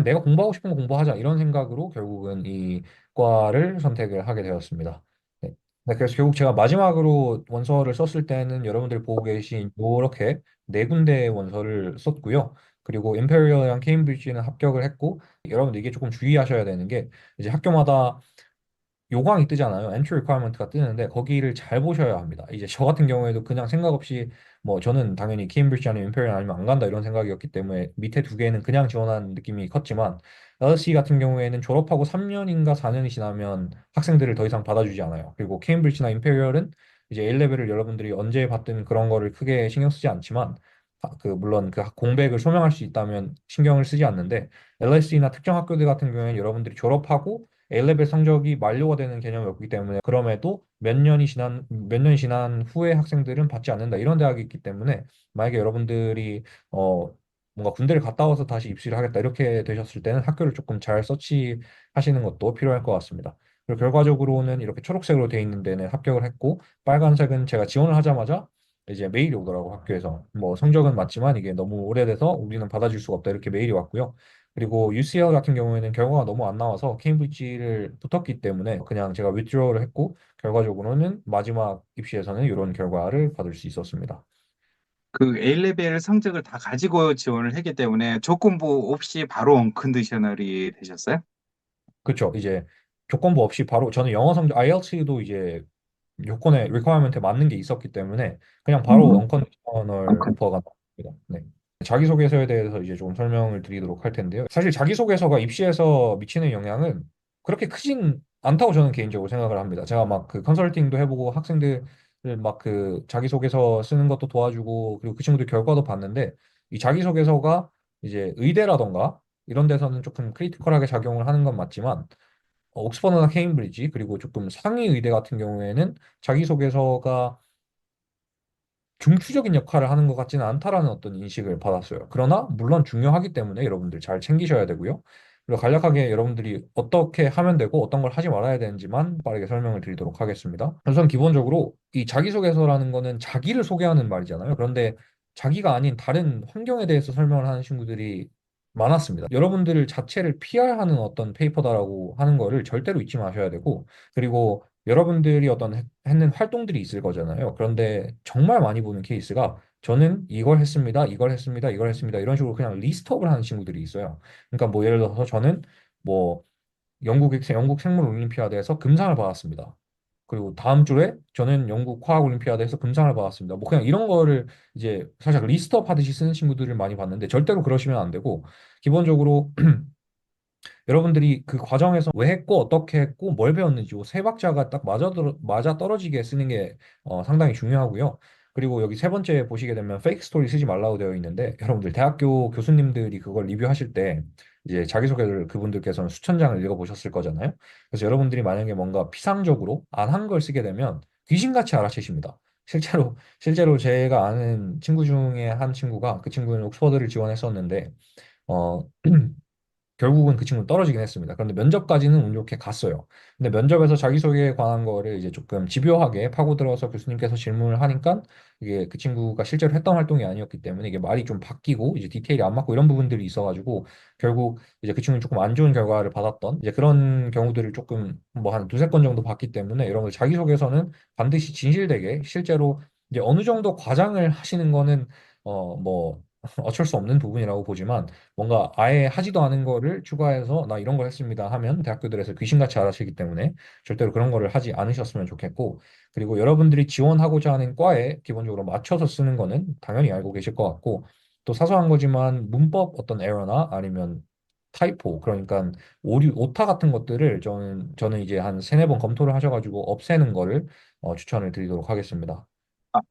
내가 공부하고 싶은 거 공부하자 이런 생각으로 결국은 이 과를 선택을 하게 되었습니다. 네. 네, 그래서 결국 제가 마지막으로 원서를 썼을 때는 여러분들이 보고 계신 이렇게 네 군데 원서를 썼고요. 그리고 임페리얼이랑 케임브리지는 합격을 했고 여러분들 이게 조금 주의하셔야 되는 게 이제 학교마다 요강이 뜨잖아요. entry requirement가 뜨는데 거기를 잘 보셔야 합니다. 이제 저 같은 경우에도 그냥 생각 없이 뭐 저는 당연히 케임브리지 아니면 임페리얼 아니면 안 간다 이런 생각이었기 때문에 밑에 두 개는 그냥 지원한 느낌이 컸지만 LSE 같은 경우에는 졸업하고 3년인가 4년이 지나면 학생들을 더 이상 받아주지 않아요. 그리고 케임브리지나 임페리얼은 이제 A레벨을 여러분들이 언제 받든 그런 거를 크게 신경 쓰지 않지만 물론 그 공백을 소명할 수 있다면 신경을 쓰지 않는데 LSE나 특정 학교들 같은 경우에는 여러분들이 졸업하고 A레벨 성적이 만료가 되는 개념이 없기 때문에 그럼에도 몇 년이 지난 후에 학생들은 받지 않는다. 이런 대학이 있기 때문에 만약에 여러분들이 뭔가 군대를 갔다 와서 다시 입시를 하겠다. 이렇게 되셨을 때는 학교를 조금 잘 서치하시는 것도 필요할 것 같습니다. 그리고 결과적으로는 이렇게 초록색으로 돼 있는 데는 합격을 했고 빨간색은 제가 지원을 하자마자 이제 메일이 오더라고 학교에서 뭐 성적은 맞지만 이게 너무 오래돼서 우리는 받아줄 수가 없다 이렇게 메일이 왔고요. 그리고 UCL 같은 경우에는 결과가 너무 안 나와서 케임브리지를 붙었기 때문에 그냥 제가 withdraw를 했고 결과적으로는 마지막 입시에서는 이런 결과를 받을 수 있었습니다. 그 A레벨 성적을 다 가지고 지원을 했기 때문에 조건부 없이 바로 언컨디셔널이 되셨어요? 그렇죠. 이제 조건부 없이 바로 저는 영어 성적 IELTS도 이제 요건에 리퀘어먼트에 맞는 게 있었기 때문에 그냥 바로 언컨디셔널 오퍼가 나왔습니다. 네. 자기소개서에 대해서 이제 조금 설명을 드리도록 할 텐데요. 사실 자기소개서가 입시에서 미치는 영향은 그렇게 크진 않다고 저는 개인적으로 생각을 합니다. 제가 막 그 컨설팅도 해보고 학생들 막 그 자기소개서 쓰는 것도 도와주고 그리고 그 친구들 결과도 봤는데 이 자기소개서가 이제 의대라던가 이런 데서는 조금 크리티컬하게 작용을 하는 건 맞지만 옥스퍼드나 케임브리지 그리고 조금 상위 의대 같은 경우에는 자기소개서가 중추적인 역할을 하는 것 같지는 않다라는 어떤 인식을 받았어요. 그러나 물론 중요하기 때문에 여러분들 잘 챙기셔야 되고요. 그리고 간략하게 여러분들이 어떻게 하면 되고 어떤 걸 하지 말아야 되는지만 빠르게 설명을 드리도록 하겠습니다. 우선 기본적으로 이 자기소개서라는 거는 자기를 소개하는 말이잖아요. 그런데 자기가 아닌 다른 환경에 대해서 설명을 하는 친구들이 많았습니다. 여러분들 자체를 PR하는 어떤 페이퍼다라고 하는 거를 절대로 잊지 마셔야 되고 그리고 여러분들이 했는 활동들이 있을 거잖아요. 그런데 정말 많이 보는 케이스가 저는 이걸 했습니다, 이걸 했습니다, 이걸 했습니다. 이런 식으로 그냥 리스트업을 하는 친구들이 있어요. 그러니까 뭐 예를 들어서 저는 뭐 영국 생물 올림피아드에서 금상을 받았습니다. 그리고 다음 주에 저는 영국 화학 올림피아드에서 금상을 받았습니다. 뭐 그냥 이런 거를 이제 살짝 리스트업 하듯이 쓰는 친구들을 많이 봤는데 절대로 그러시면 안 되고 기본적으로 여러분들이 그 과정에서 왜 했고 어떻게 했고 뭘 배웠는지 세 박자가 딱 맞아 떨어지게 쓰는 게 상당히 중요하고요. 그리고 여기 세 번째 보시게 되면 페이크 스토리 쓰지 말라고 되어 있는데 여러분들 대학교 교수님들이 그걸 리뷰하실 때 이제 자기소개를 그분들께서는 수천 장을 읽어보셨을 거잖아요. 그래서 여러분들이 만약에 뭔가 피상적으로 안 한 걸 쓰게 되면 귀신같이 알아채십니다. 실제로 제가 아는 친구 중에 한 친구가 그 친구는 옥스퍼드를 지원했었는데 어 결국은 그 친구는 떨어지긴 했습니다. 그런데 면접까지는 운 좋게 갔어요. 근데 면접에서 자기소개에 관한 거를 이제 조금 집요하게 파고들어서 교수님께서 질문을 하니까 이게 그 친구가 실제로 했던 활동이 아니었기 때문에 이게 말이 좀 바뀌고 이제 디테일이 안 맞고 이런 부분들이 있어가지고 결국 이제 그 친구는 조금 안 좋은 결과를 받았던 이제 그런 경우들을 조금 뭐 한 두세 건 정도 봤기 때문에 이런 걸 자기소개서는 반드시 진실되게 실제로 이제 어느 정도 과장을 하시는 거는 뭐 어쩔 수 없는 부분이라고 보지만 뭔가 아예 하지도 않은 거를 추가해서 나 이런 걸 했습니다 하면 대학교들에서 귀신같이 알아채기 때문에 절대로 그런 거를 하지 않으셨으면 좋겠고 그리고 여러분들이 지원하고자 하는 과에 기본적으로 맞춰서 쓰는 거는 당연히 알고 계실 것 같고 또 사소한 거지만 문법 어떤 에러나 아니면 타이포 그러니까 오류 오타 같은 것들을 저는 이제 한 세네 번 검토를 하셔가지고 없애는 거를 추천을 드리도록 하겠습니다.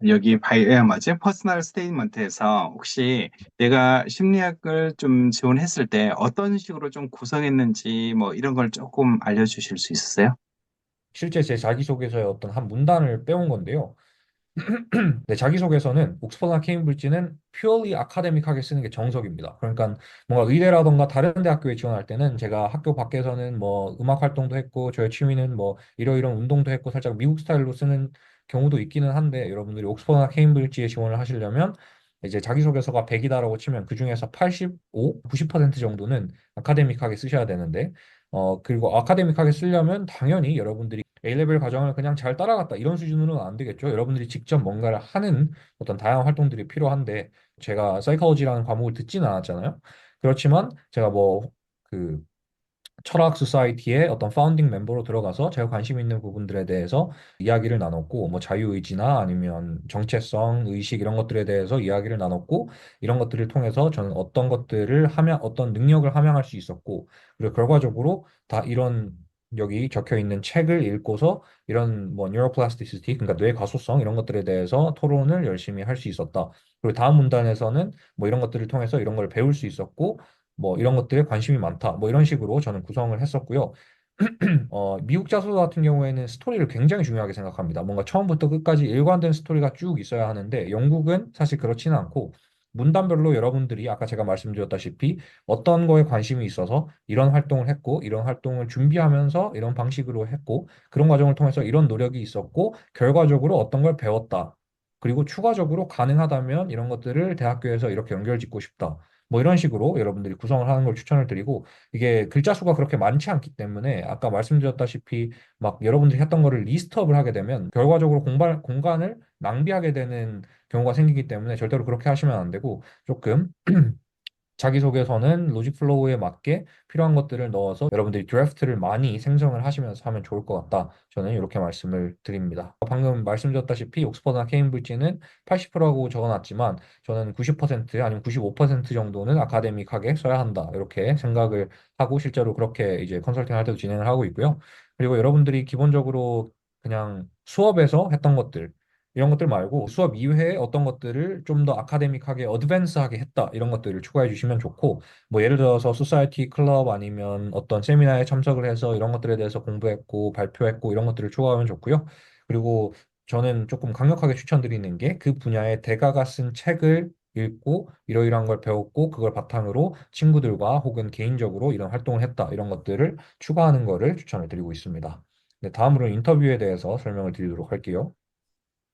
여기 뭐지? 퍼스널 스테이트먼트에서 혹시 내가 심리학을 좀 지원했을 때 어떤 식으로 좀 구성했는지 뭐 이런 걸 조금 알려주실 수 있으세요? 실제 제 자기소개서의 어떤 한 문단을 빼온 건데요. 네, 자기소개서는 옥스퍼드나 케임브리지는 purely 아카데믹하게 쓰는 게 정석입니다. 그러니까 뭔가 의대라던가 다른 대학교에 지원할 때는 제가 학교 밖에서는 뭐 음악 활동도 했고 저의 취미는 뭐 이러이런 운동도 했고 살짝 미국 스타일로 쓰는 경우도 있기는 한데 여러분들이 옥스퍼드나 케임브리지에 지원을 하시려면 이제 자기소개서가 100이다라고 치면 그중에서 85, 90% 정도는 아카데믹하게 쓰셔야 되는데 그리고 아카데믹하게 쓰려면 당연히 여러분들이 A레벨 과정을 그냥 잘 따라갔다 이런 수준으로는 안 되겠죠. 여러분들이 직접 뭔가를 하는 어떤 다양한 활동들이 필요한데 제가 사이콜로지라는 과목을 듣지는 않았잖아요. 그렇지만 제가 뭐그 철학 소사이티의 어떤 파운딩 멤버로 들어가서 제가 관심 있는 부분들에 대해서 이야기를 나눴고 뭐 자유의지나 아니면 정체성, 의식 이런 것들에 대해서 이야기를 나눴고 이런 것들을 통해서 저는 어떤 것들을 하면 어떤 능력을 함양할 수 있었고 그리고 결과적으로 다 이런 여기 적혀 있는 책을 읽고서 이런 뭐 뉴로플라스티시티 그러니까 뇌 가소성 이런 것들에 대해서 토론을 열심히 할 수 있었다. 그리고 다음 문단에서는 뭐 이런 것들을 통해서 이런 걸 배울 수 있었고 뭐 이런 것들에 관심이 많다. 뭐 이런 식으로 저는 구성을 했었고요. 미국 자소서 같은 경우에는 스토리를 굉장히 중요하게 생각합니다. 뭔가 처음부터 끝까지 일관된 스토리가 쭉 있어야 하는데 영국은 사실 그렇지는 않고 문단별로 여러분들이 아까 제가 말씀드렸다시피 어떤 거에 관심이 있어서 이런 활동을 했고 이런 활동을 준비하면서 이런 방식으로 했고 그런 과정을 통해서 이런 노력이 있었고 결과적으로 어떤 걸 배웠다. 그리고 추가적으로 가능하다면 이런 것들을 대학교에서 이렇게 연결짓고 싶다. 뭐 이런 식으로 여러분들이 구성을 하는 걸 추천을 드리고 이게 글자 수가 그렇게 많지 않기 때문에 아까 말씀드렸다시피 막 여러분들이 했던 거를 리스트업을 하게 되면 결과적으로 공간을 낭비하게 되는 경우가 생기기 때문에 절대로 그렇게 하시면 안 되고 조금 자기소개서는 로직 플로우에 맞게 필요한 것들을 넣어서 여러분들이 드래프트를 많이 생성을 하시면서 하면 좋을 것 같다. 저는 이렇게 말씀을 드립니다. 방금 말씀드렸다시피 옥스퍼드나 케임브리지는 80%라고 적어놨지만 저는 90% 아니면 95% 정도는 아카데믹하게 써야 한다. 이렇게 생각을 하고 실제로 그렇게 이제 컨설팅 할 때도 진행을 하고 있고요. 그리고 여러분들이 기본적으로 그냥 수업에서 했던 것들 이런 것들 말고 수업 이외에 어떤 것들을 좀 더 아카데믹하게 어드밴스하게 했다 이런 것들을 추가해 주시면 좋고 뭐 예를 들어서 소사이티 클럽 아니면 어떤 세미나에 참석을 해서 이런 것들에 대해서 공부했고 발표했고 이런 것들을 추가하면 좋고요. 그리고 저는 조금 강력하게 추천드리는 게 그 분야의 대가가 쓴 책을 읽고 이러이러한 걸 배웠고 그걸 바탕으로 친구들과 혹은 개인적으로 이런 활동을 했다 이런 것들을 추가하는 거를 추천을 드리고 있습니다. 네, 다음으로 인터뷰에 대해서 설명을 드리도록 할게요.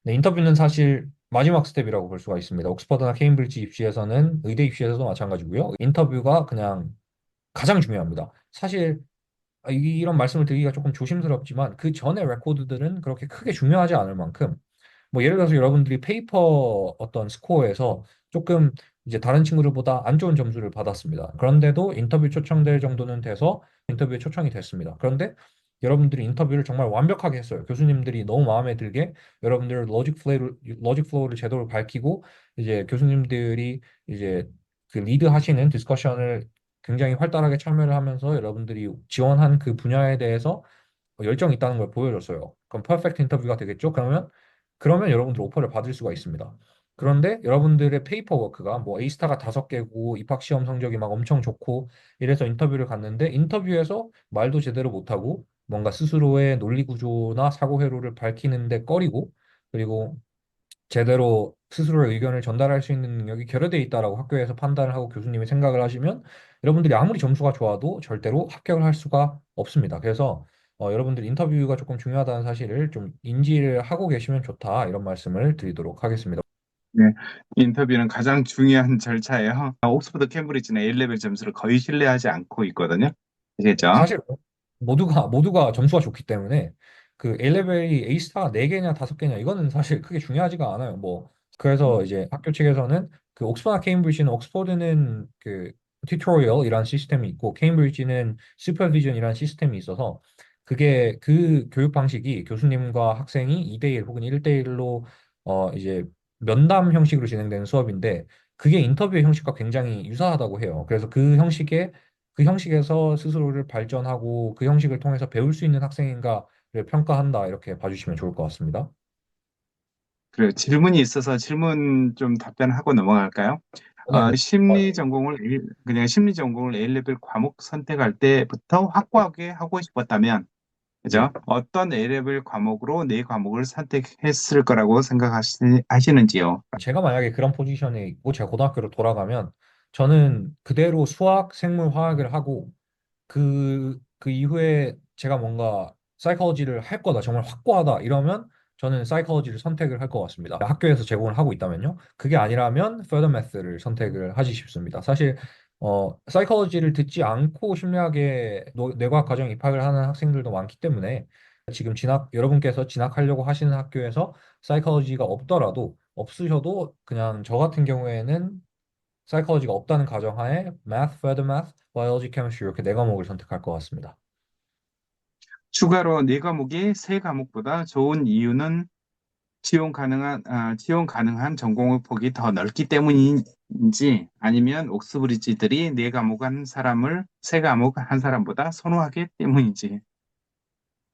네, 인터뷰는 사실 마지막 스텝이라고 볼 수가 있습니다. 옥스퍼드나 케임브리지 입시에서는 의대 입시에서도 마찬가지고요. 인터뷰가 그냥 가장 중요합니다. 사실 이런 말씀을 드리기가 조금 조심스럽지만 그 전에 레코드들은 그렇게 크게 중요하지 않을 만큼 뭐 예를 들어서 여러분들이 페이퍼 어떤 스코어에서 조금 이제 다른 친구들보다 안 좋은 점수를 받았습니다. 그런데도 인터뷰 초청될 정도는 돼서 인터뷰에 초청이 됐습니다. 그런데 여러분들이 인터뷰를 정말 완벽하게 했어요. 교수님들이 너무 마음에 들게 여러분들 로직 플로우를 제대로 밝히고 이제 교수님들이 이제 그 리드 하시는 디스커션을 굉장히 활달하게 참여를 하면서 여러분들이 지원한 그 분야에 대해서 열정이 있다는 걸 보여줬어요. 그럼 퍼펙트 인터뷰가 되겠죠? 그러면 여러분들 오퍼를 받을 수가 있습니다. 그런데 여러분들의 페이퍼 워크가 뭐 A스타가 5개고 입학 시험 성적이 막 엄청 좋고 이래서 인터뷰를 갔는데 인터뷰에서 말도 제대로 못하고 뭔가 스스로의 논리 구조나 사고 회로를 밝히는데 꺼리고 그리고 제대로 스스로의 의견을 전달할 수 있는 능력이 결여돼 있다라고 학교에서 판단을 하고 교수님이 생각을 하시면 여러분들이 아무리 점수가 좋아도 절대로 합격을 할 수가 없습니다. 그래서 여러분들 인터뷰가 조금 중요하다는 사실을 좀 인지를 하고 계시면 좋다 이런 말씀을 드리도록 하겠습니다. 네, 인터뷰는 가장 중요한 절차예요. 옥스퍼드 케임브리지는 A레벨 점수를 거의 신뢰하지 않고 있거든요. 아시겠죠? 사실 모두가 점수가 좋기 때문에 그 A레벨이 A스타가 4개냐 5개냐 이거는 사실 크게 중요하지가 않아요. 뭐 그래서 이제 학교 측에서는 그 옥스퍼드나 케임브리지는 옥스퍼드는 그 튜토리얼이라는 시스템이 있고 케임브리지는 슈퍼비전이라는 시스템이 있어서 그게 그 교육 방식이 교수님과 학생이 2대1 혹은 1대1로 이제 면담 형식으로 진행되는 수업인데 그게 인터뷰의 형식과 굉장히 유사하다고 해요. 그래서 그 형식에서 스스로를 발전하고 그 형식을 통해서 배울 수 있는 학생인가를 평가한다. 이렇게 봐주시면 좋을 것 같습니다. 그리고 질문이 있어서 질문 좀 답변하고 넘어갈까요? 네. 그냥 심리 전공을 A레벨 과목 선택할 때부터 확고하게 하고 싶었다면, 그죠? 어떤 A레벨 과목으로 네 과목을 선택했을 거라고 생각하시는지요? 제가 만약에 그런 포지션에 있고 제가 고등학교로 돌아가면 저는 그대로 수학, 생물, 화학을 하고 그 이후에 제가 뭔가 사이코로지를 할 거다, 정말 확고하다 이러면 저는 사이코로지를 선택을 할 것 같습니다. 학교에서 제공을 하고 있다면요. 그게 아니라면 further math를 선택을 하지 싶습니다. 사실 사이코로지를 듣지 않고 심리학에 뇌과학 과정 입학을 하는 학생들도 많기 때문에 지금 여러분께서 진학하려고 하시는 학교에서 사이코로지가 없더라도 없으셔도 그냥 저 같은 경우에는 사이코로지가 없다는 가정하에 math, further math, biology, chemistry 이렇게 네 과목을 선택할 것 같습니다. 추가로 네 과목이 세 과목보다 좋은 이유는 지원 가능한 전공의 폭이 더 넓기 때문인지 아니면 옥스브리지들이 네 과목 한 사람을 세 과목 한 사람보다 선호하기 때문인지.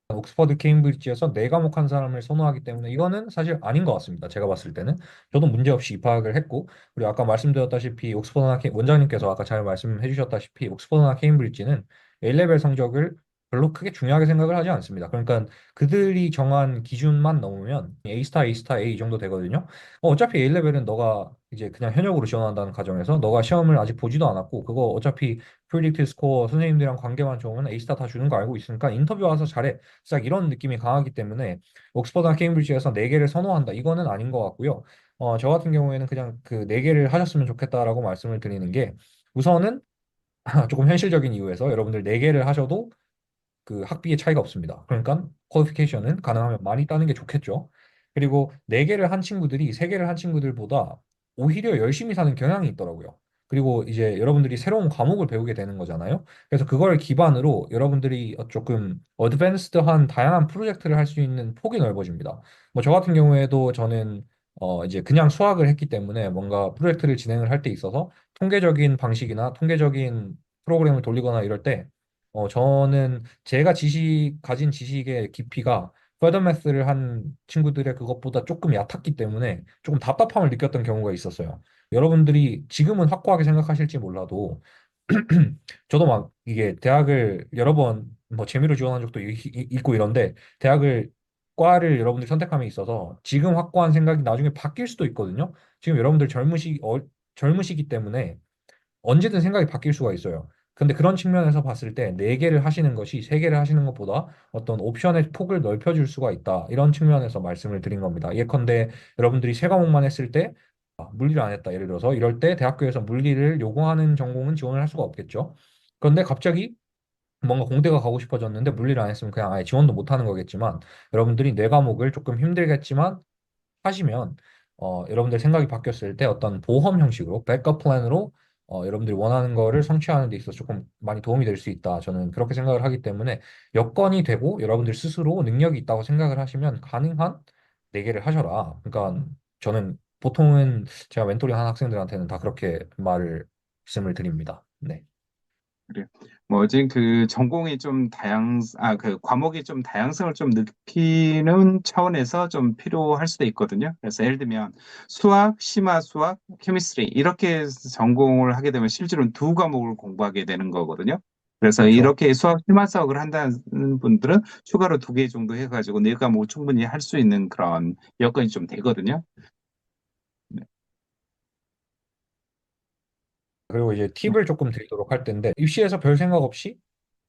옥스퍼드 케임브리지에서 네 과목 한 사람을 선호하기 때문에 이거는 사실 아닌 것 같습니다. 제가 봤을 때는 저도 문제없이 입학을 했고 그리고 아까 말씀드렸다시피 원장님께서 아까 잘 말씀해 주셨다시피 옥스퍼드나 케임브리지는 A레벨 성적을 별로 크게 중요하게 생각을 하지 않습니다. 그러니까 그들이 정한 기준만 넘으면 A스타, A스타, A 이 정도 되거든요. 어차피 A레벨은 너가 이제 그냥 현역으로 지원한다는 가정에서 너가 시험을 아직 보지도 않았고 그거 어차피 프리딕트 스코어 선생님들이랑 관계만 좋으면 A스타 다 주는 거 알고 있으니까 인터뷰 와서 잘해. 싹 이런 느낌이 강하기 때문에 옥스퍼드나 케임브리지에서 네 개를 선호한다. 이거는 아닌 것 같고요. 저 같은 경우에는 그냥 그 네 개를 하셨으면 좋겠다라고 말씀을 드리는 게 우선은 조금 현실적인 이유에서 여러분들 네 개를 하셔도 그 학비의 차이가 없습니다. 그러니까 퀄리피케이션은 가능하면 많이 따는 게 좋겠죠. 그리고 네 개를 한 친구들이 세 개를 한 친구들보다 오히려 열심히 사는 경향이 있더라고요. 그리고 이제 여러분들이 새로운 과목을 배우게 되는 거잖아요. 그래서 그걸 기반으로 여러분들이 조금 어드밴스드한 다양한 프로젝트를 할 수 있는 폭이 넓어집니다. 뭐 저 같은 경우에도 저는 이제 그냥 수학을 했기 때문에 뭔가 프로젝트를 진행을 할 때 있어서 통계적인 방식이나 통계적인 프로그램을 돌리거나 이럴 때 저는 제가 가진 지식의 깊이가 퍼더매스를 한 친구들의 그것보다 조금 얕았기 때문에 조금 답답함을 느꼈던 경우가 있었어요. 여러분들이 지금은 확고하게 생각하실지 몰라도 저도 막 이게 대학을 여러 번 뭐 재미로 지원한 적도 있고 이런데 과를 여러분들이 선택함에 있어서 지금 확고한 생각이 나중에 바뀔 수도 있거든요. 지금 여러분들 젊으시기 때문에 언제든 생각이 바뀔 수가 있어요. 근데 그런 측면에서 봤을 때 네 개를 하시는 것이 세 개를 하시는 것보다 어떤 옵션의 폭을 넓혀줄 수가 있다. 이런 측면에서 말씀을 드린 겁니다. 예컨대 여러분들이 세 과목만 했을 때 물리를 안 했다. 예를 들어서 이럴 때 대학교에서 물리를 요구하는 전공은 지원을 할 수가 없겠죠. 그런데 갑자기 뭔가 공대가 가고 싶어졌는데 물리를 안 했으면 그냥 아예 지원도 못 하는 거겠지만 여러분들이 네 과목을 조금 힘들겠지만 하시면 여러분들 생각이 바뀌었을 때 어떤 보험 형식으로 백업 플랜으로 여러분들이 원하는 거를 성취하는 데 있어서 조금 많이 도움이 될 수 있다. 저는 그렇게 생각을 하기 때문에 여건이 되고 여러분들 스스로 능력이 있다고 생각을 하시면 가능한 내기를 하셔라. 그러니까 저는 보통은 제가 멘토링 하는 학생들한테는 다 그렇게 말씀을 드립니다. 네. 그래요. 뭐지, 그 전공이 좀 그 과목이 좀 다양성을 좀 느끼는 차원에서 좀 필요할 수도 있거든요. 그래서 예를 들면 수학, 심화 수학, 케미스트리 이렇게 전공을 하게 되면 실제로는 두 과목을 공부하게 되는 거거든요. 그래서 그렇죠. 이렇게 수학, 심화 수학을 한다는 분들은 추가로 두 개 정도 해가지고 네 과목을 충분히 할 수 있는 그런 여건이 좀 되거든요. 네. 그리고 이제 네. 팁을 조금 드리도록 할 텐데 입시에서 별 생각 없이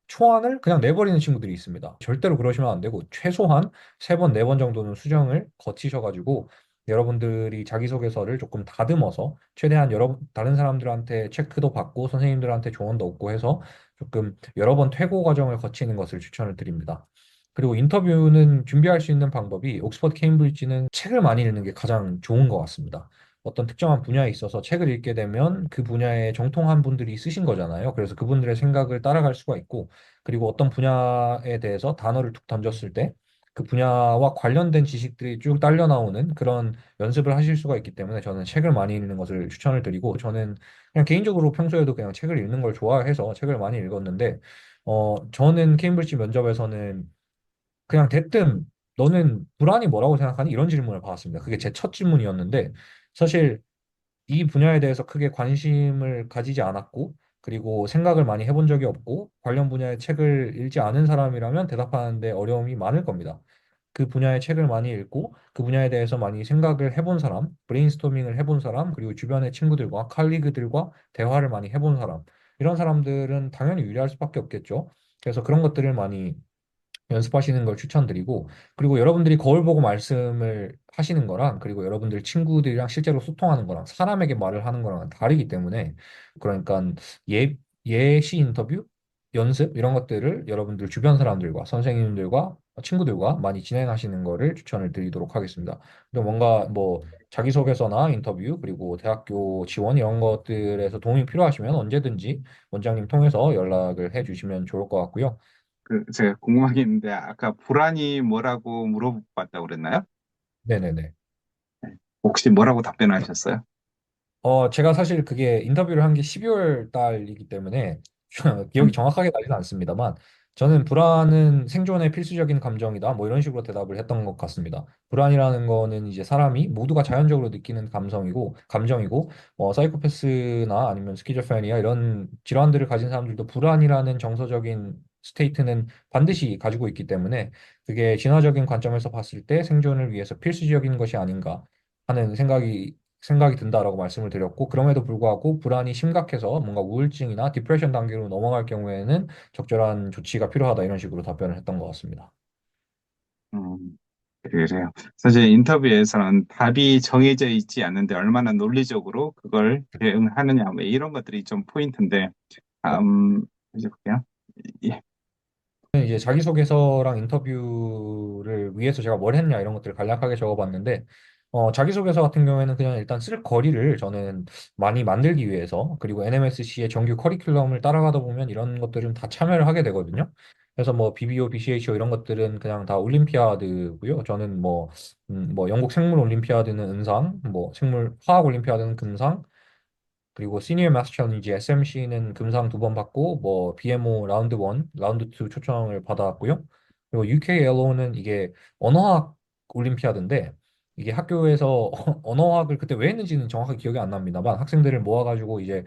초안을 그냥 내버리는 친구들이 있습니다. 절대로 그러시면 안 되고 최소한 세 번, 네 번 정도는 수정을 거치셔가지고 여러분들이 자기소개서를 조금 다듬어서 최대한 다른 사람들한테 체크도 받고 선생님들한테 조언도 얻고 해서 조금 여러 번 퇴고 과정을 거치는 것을 추천을 드립니다. 그리고 인터뷰는 준비할 수 있는 방법이 옥스퍼드 케임브리지는 책을 많이 읽는 게 가장 좋은 것 같습니다. 어떤 특정한 분야에 있어서 책을 읽게 되면 그 분야에 정통한 분들이 쓰신 거잖아요. 그래서 그분들의 생각을 따라갈 수가 있고, 그리고 어떤 분야에 대해서 단어를 툭 던졌을 때 그 분야와 관련된 지식들이 쭉 딸려 나오는 그런 연습을 하실 수가 있기 때문에 저는 책을 많이 읽는 것을 추천을 드리고, 저는 그냥 개인적으로 평소에도 그냥 책을 읽는 걸 좋아해서 책을 많이 읽었는데, 저는 케임브리지 면접에서는 그냥 대뜸 너는 불안이 뭐라고 생각하니? 이런 질문을 받았습니다. 그게 제 첫 질문이었는데 사실 이 분야에 대해서 크게 관심을 가지지 않았고 그리고 생각을 많이 해본 적이 없고 관련 분야의 책을 읽지 않은 사람이라면 대답하는데 어려움이 많을 겁니다. 그 분야의 책을 많이 읽고 그 분야에 대해서 많이 생각을 해본 사람, 브레인스토밍을 해본 사람, 그리고 주변의 친구들과 칼리그들과 대화를 많이 해본 사람, 이런 사람들은 당연히 유리할 수밖에 없겠죠. 그래서 그런 것들을 많이 연습하시는 걸 추천드리고, 그리고 여러분들이 거울 보고 말씀을 하시는 거랑 그리고 여러분들 친구들이랑 실제로 소통하는 거랑 사람에게 말을 하는 거랑 다르기 때문에, 그러니까 예시 인터뷰 연습 이런 것들을 여러분들 주변 사람들과 선생님들과 친구들과 많이 진행하시는 거를 추천을 드리도록 하겠습니다. 또 뭔가 뭐 자기소개서나 인터뷰 그리고 대학교 지원 이런 것들에서 도움이 필요하시면 언제든지 원장님 통해서 연락을 해 주시면 좋을 것 같고요. 제가 궁금한 게 있는데 아까 불안이 뭐라고 물어봤다고 그랬나요? 네네네. 네. 혹시 뭐라고 답변하셨어요? 제가 사실 그게 인터뷰를 한 게 12월 달이기 때문에 기억이 정확하게 나지는 않습니다만, 저는 불안은 생존의 필수적인 감정이다. 뭐 이런 식으로 대답을 했던 것 같습니다. 불안이라는 거는 이제 사람이 모두가 자연적으로 느끼는 감정이고, 사이코패스나 아니면 스키조프레니아 이런 질환들을 가진 사람들도 불안이라는 정서적인 스테이트는 반드시 가지고 있기 때문에 그게 진화적인 관점에서 봤을 때 생존을 위해서 필수적인 것이 아닌가 하는 생각이 든다라고 말씀을 드렸고, 그럼에도 불구하고 불안이 심각해서 뭔가 우울증이나 디프레션 단계로 넘어갈 경우에는 적절한 조치가 필요하다 이런 식으로 답변을 했던 것 같습니다. 음, 그래요. 사실 인터뷰에서는 답이 정해져 있지 않는데 얼마나 논리적으로 그걸 대응하느냐, 뭐 이런 것들이 좀 포인트인데, 이제 볼게요. 예. 이제 자기소개서랑 인터뷰를 위해서 제가 뭘 했냐 이런 것들을 간략하게 적어봤는데, 자기소개서 같은 경우에는 그냥 일단 쓸 거리를 저는 많이 만들기 위해서, 그리고 NMSC의 정규 커리큘럼을 따라가다 보면 이런 것들은 다 참여를 하게 되거든요. 그래서 뭐 BBO, BCHO 이런 것들은 그냥 다 올림피아드고요. 저는 뭐 영국 생물 올림피아드는 은상, 뭐 생물 화학 올림피아드는 금상, 그리고 시니어 마스터 챌린지 SMC는 금상 두 번 받고 뭐 BMO 라운드 1, 라운드 2 초청을 받아왔고요. 그리고 UKLO는 이게 언어학 올림피아드인데 이게 학교에서 언어학을 그때 왜 했는지는 정확하게 기억이 안 납니다만 학생들을 모아가지고 이제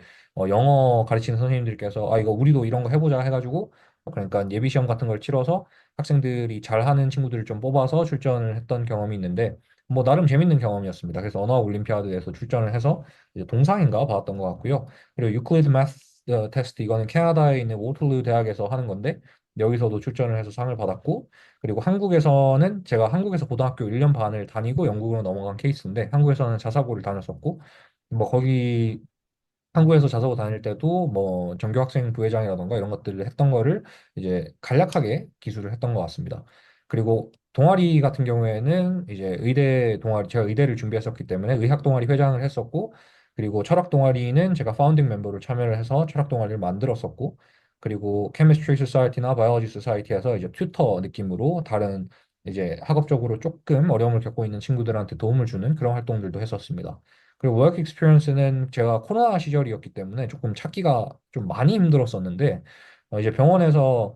영어 가르치는 선생님들께서 아 이거 우리도 이런 거 해보자 해가지고 그러니까 예비 시험 같은 걸 치러서 학생들이 잘하는 친구들을 좀 뽑아서 출전을 했던 경험이 있는데 뭐 나름 재밌는 경험이었습니다. 그래서 언어학 올림피아드에서 출전을 해서 이제 동상인가 받았던 것 같고요. 그리고 유클리드 매스 테스트 이거는 캐나다에 있는 워틀루 대학에서 하는 건데 여기서도 출전을 해서 상을 받았고, 그리고 한국에서는 제가 한국에서 고등학교 1년 반을 다니고 영국으로 넘어간 케이스인데 한국에서는 자사고를 다녔었고 뭐 거기 한국에서 자사고 다닐 때도 뭐 전교 학생 부회장이라던가 이런 것들을 했던 거를 이제 간략하게 기술을 했던 것 같습니다. 그리고 동아리 같은 경우에는 이제 의대 동아리, 제가 의대를 준비했었기 때문에 의학 동아리 회장을 했었고, 그리고 철학 동아리는 제가 파운딩 멤버로 참여를 해서 철학 동아리를 만들었었고, 그리고 케미스트리 소사이티나 바이올로지 소사이티에서 이제 튜터 느낌으로 다른 이제 학업적으로 조금 어려움을 겪고 있는 친구들한테 도움을 주는 그런 활동들도 했었습니다. 그리고 워크 익스피리언스는 제가 코로나 시절이었기 때문에 조금 찾기가 좀 많이 힘들었었는데, 이제 병원에서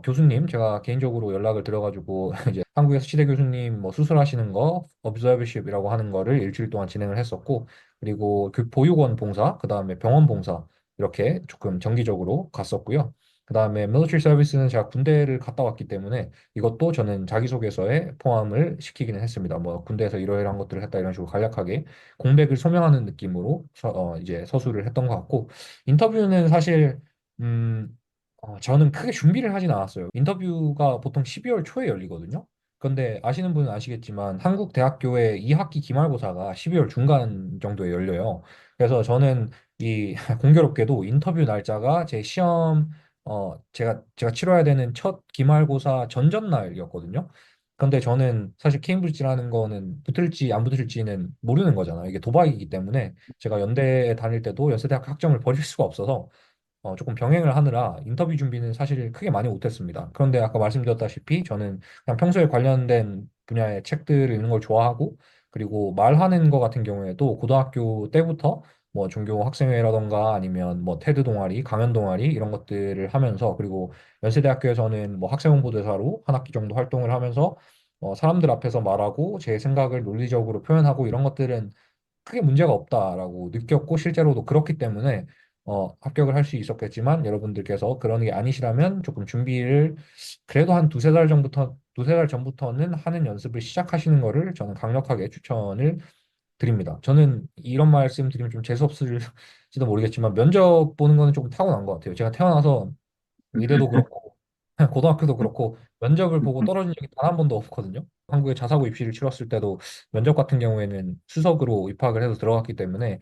교수님, 제가 개인적으로 연락을 드려가지고, 이제 한국에서 치대 교수님 뭐 수술하시는 거, observership이라고 하는 거를 일주일 동안 진행을 했었고, 그리고 그 보육원 봉사, 그 다음에 병원 봉사, 이렇게 조금 정기적으로 갔었고요. 그 다음에 military service는 제가 군대를 갔다 왔기 때문에 이것도 저는 자기소개서에 포함을 시키기는 했습니다. 뭐 군대에서 이러이러한 것들을 했다 이런 식으로 간략하게 공백을 소명하는 느낌으로 이제 서술을 했던 것 같고, 인터뷰는 사실 음, 저는 크게 준비를 하진 않았어요. 인터뷰가 보통 12월 초에 열리거든요. 그런데 아시는 분은 아시겠지만 한국 대학교의 2학기 기말고사가 12월 중간 정도에 열려요. 그래서 저는 이 공교롭게도 인터뷰 날짜가 제 시험 제가 치러야 되는 첫 기말고사 전전날이었거든요. 근데 저는 사실 케임브리지라는 거는 붙을지 안 붙을지는 모르는 거잖아요. 이게 도박이기 때문에 제가 연대에 다닐 때도 연세대학 학점을 버릴 수가 없어서 조금 병행을 하느라 인터뷰 준비는 사실 크게 많이 못했습니다. 그런데 아까 말씀드렸다시피 저는 그냥 평소에 관련된 분야의 책들을 읽는 걸 좋아하고, 그리고 말하는 거 같은 경우에도 고등학교 때부터 뭐 종교 학생회라던가 아니면 뭐 테드 동아리, 강연 동아리 이런 것들을 하면서, 그리고 연세대학교에서는 뭐 학생 홍보대사로 한 학기 정도 활동을 하면서 사람들 앞에서 말하고 제 생각을 논리적으로 표현하고 이런 것들은 크게 문제가 없다라고 느꼈고, 실제로도 그렇기 때문에 합격을 할 수 있었겠지만, 여러분들께서 그런 게 아니시라면 조금 준비를 그래도 한 두세 달 전부터는 하는 연습을 시작하시는 거를 저는 강력하게 추천을 드립니다. 저는 이런 말씀 드리면 좀 재수없을지도 모르겠지만, 면접 보는 거는 조금 타고난 것 같아요. 제가 태어나서 의대도 그렇고 고등학교도 그렇고 면접을 보고 떨어진 적이 단 한 번도 없거든요. 한국에 자사고 입시를 치렀을 때도 면접 같은 경우에는 수석으로 입학을 해서 들어갔기 때문에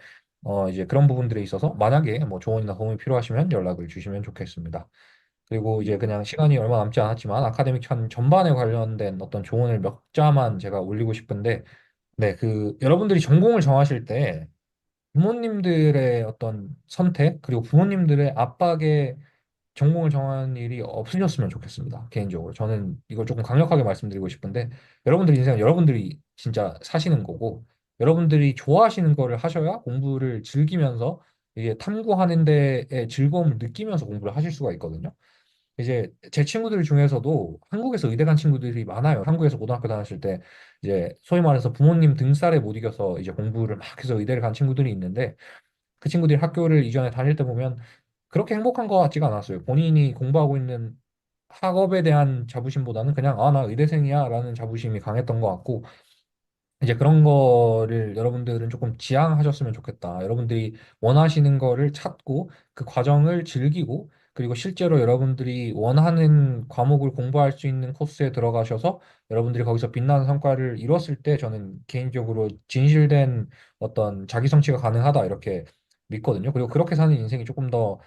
이제 그런 부분들에 있어서 만약에 뭐 조언이나 도움이 필요하시면 연락을 주시면 좋겠습니다. 그리고 이제 그냥 시간이 얼마 남지 않았지만 아카데믹 천 전반에 관련된 어떤 조언을 몇 자만 제가 올리고 싶은데, 네, 그 여러분들이 전공을 정하실 때 부모님들의 어떤 선택 그리고 부모님들의 압박에 전공을 정하는 일이 없으셨으면 좋겠습니다. 개인적으로. 저는 이걸 조금 강력하게 말씀드리고 싶은데, 여러분들 인생은 여러분들이 진짜 사시는 거고, 여러분들이 좋아하시는 거를 하셔야 공부를 즐기면서 이게 탐구하는 데에 즐거움을 느끼면서 공부를 하실 수가 있거든요. 이제 제 친구들 중에서도 한국에서 의대 간 친구들이 많아요. 한국에서 고등학교 다녔을 때 이제 소위 말해서 부모님 등살에 못 이겨서 이제 공부를 막 해서 의대를 간 친구들이 있는데, 그 친구들이 학교를 이전에 다닐 때 보면 그렇게 행복한 것 같지가 않았어요. 본인이 공부하고 있는 학업에 대한 자부심보다는 그냥 아, 나 의대생이야 라는 자부심이 강했던 것 같고, 이제 그런 거를 여러분들은 조금 지향하셨으면 좋겠다. 여러분들이 원하시는 거를 찾고 그 과정을 즐기고, 그리고 실제로 여러분들이 원하는 과목을 공부할 수 있는 코스에 들어가셔서 여러분들이 거기서 빛나는 성과를 이뤘을 때 저는 개인적으로 진실된 어떤 자기 성취가 가능하다 이렇게 믿거든요. 그리고 그렇게 사는 인생이 조금 더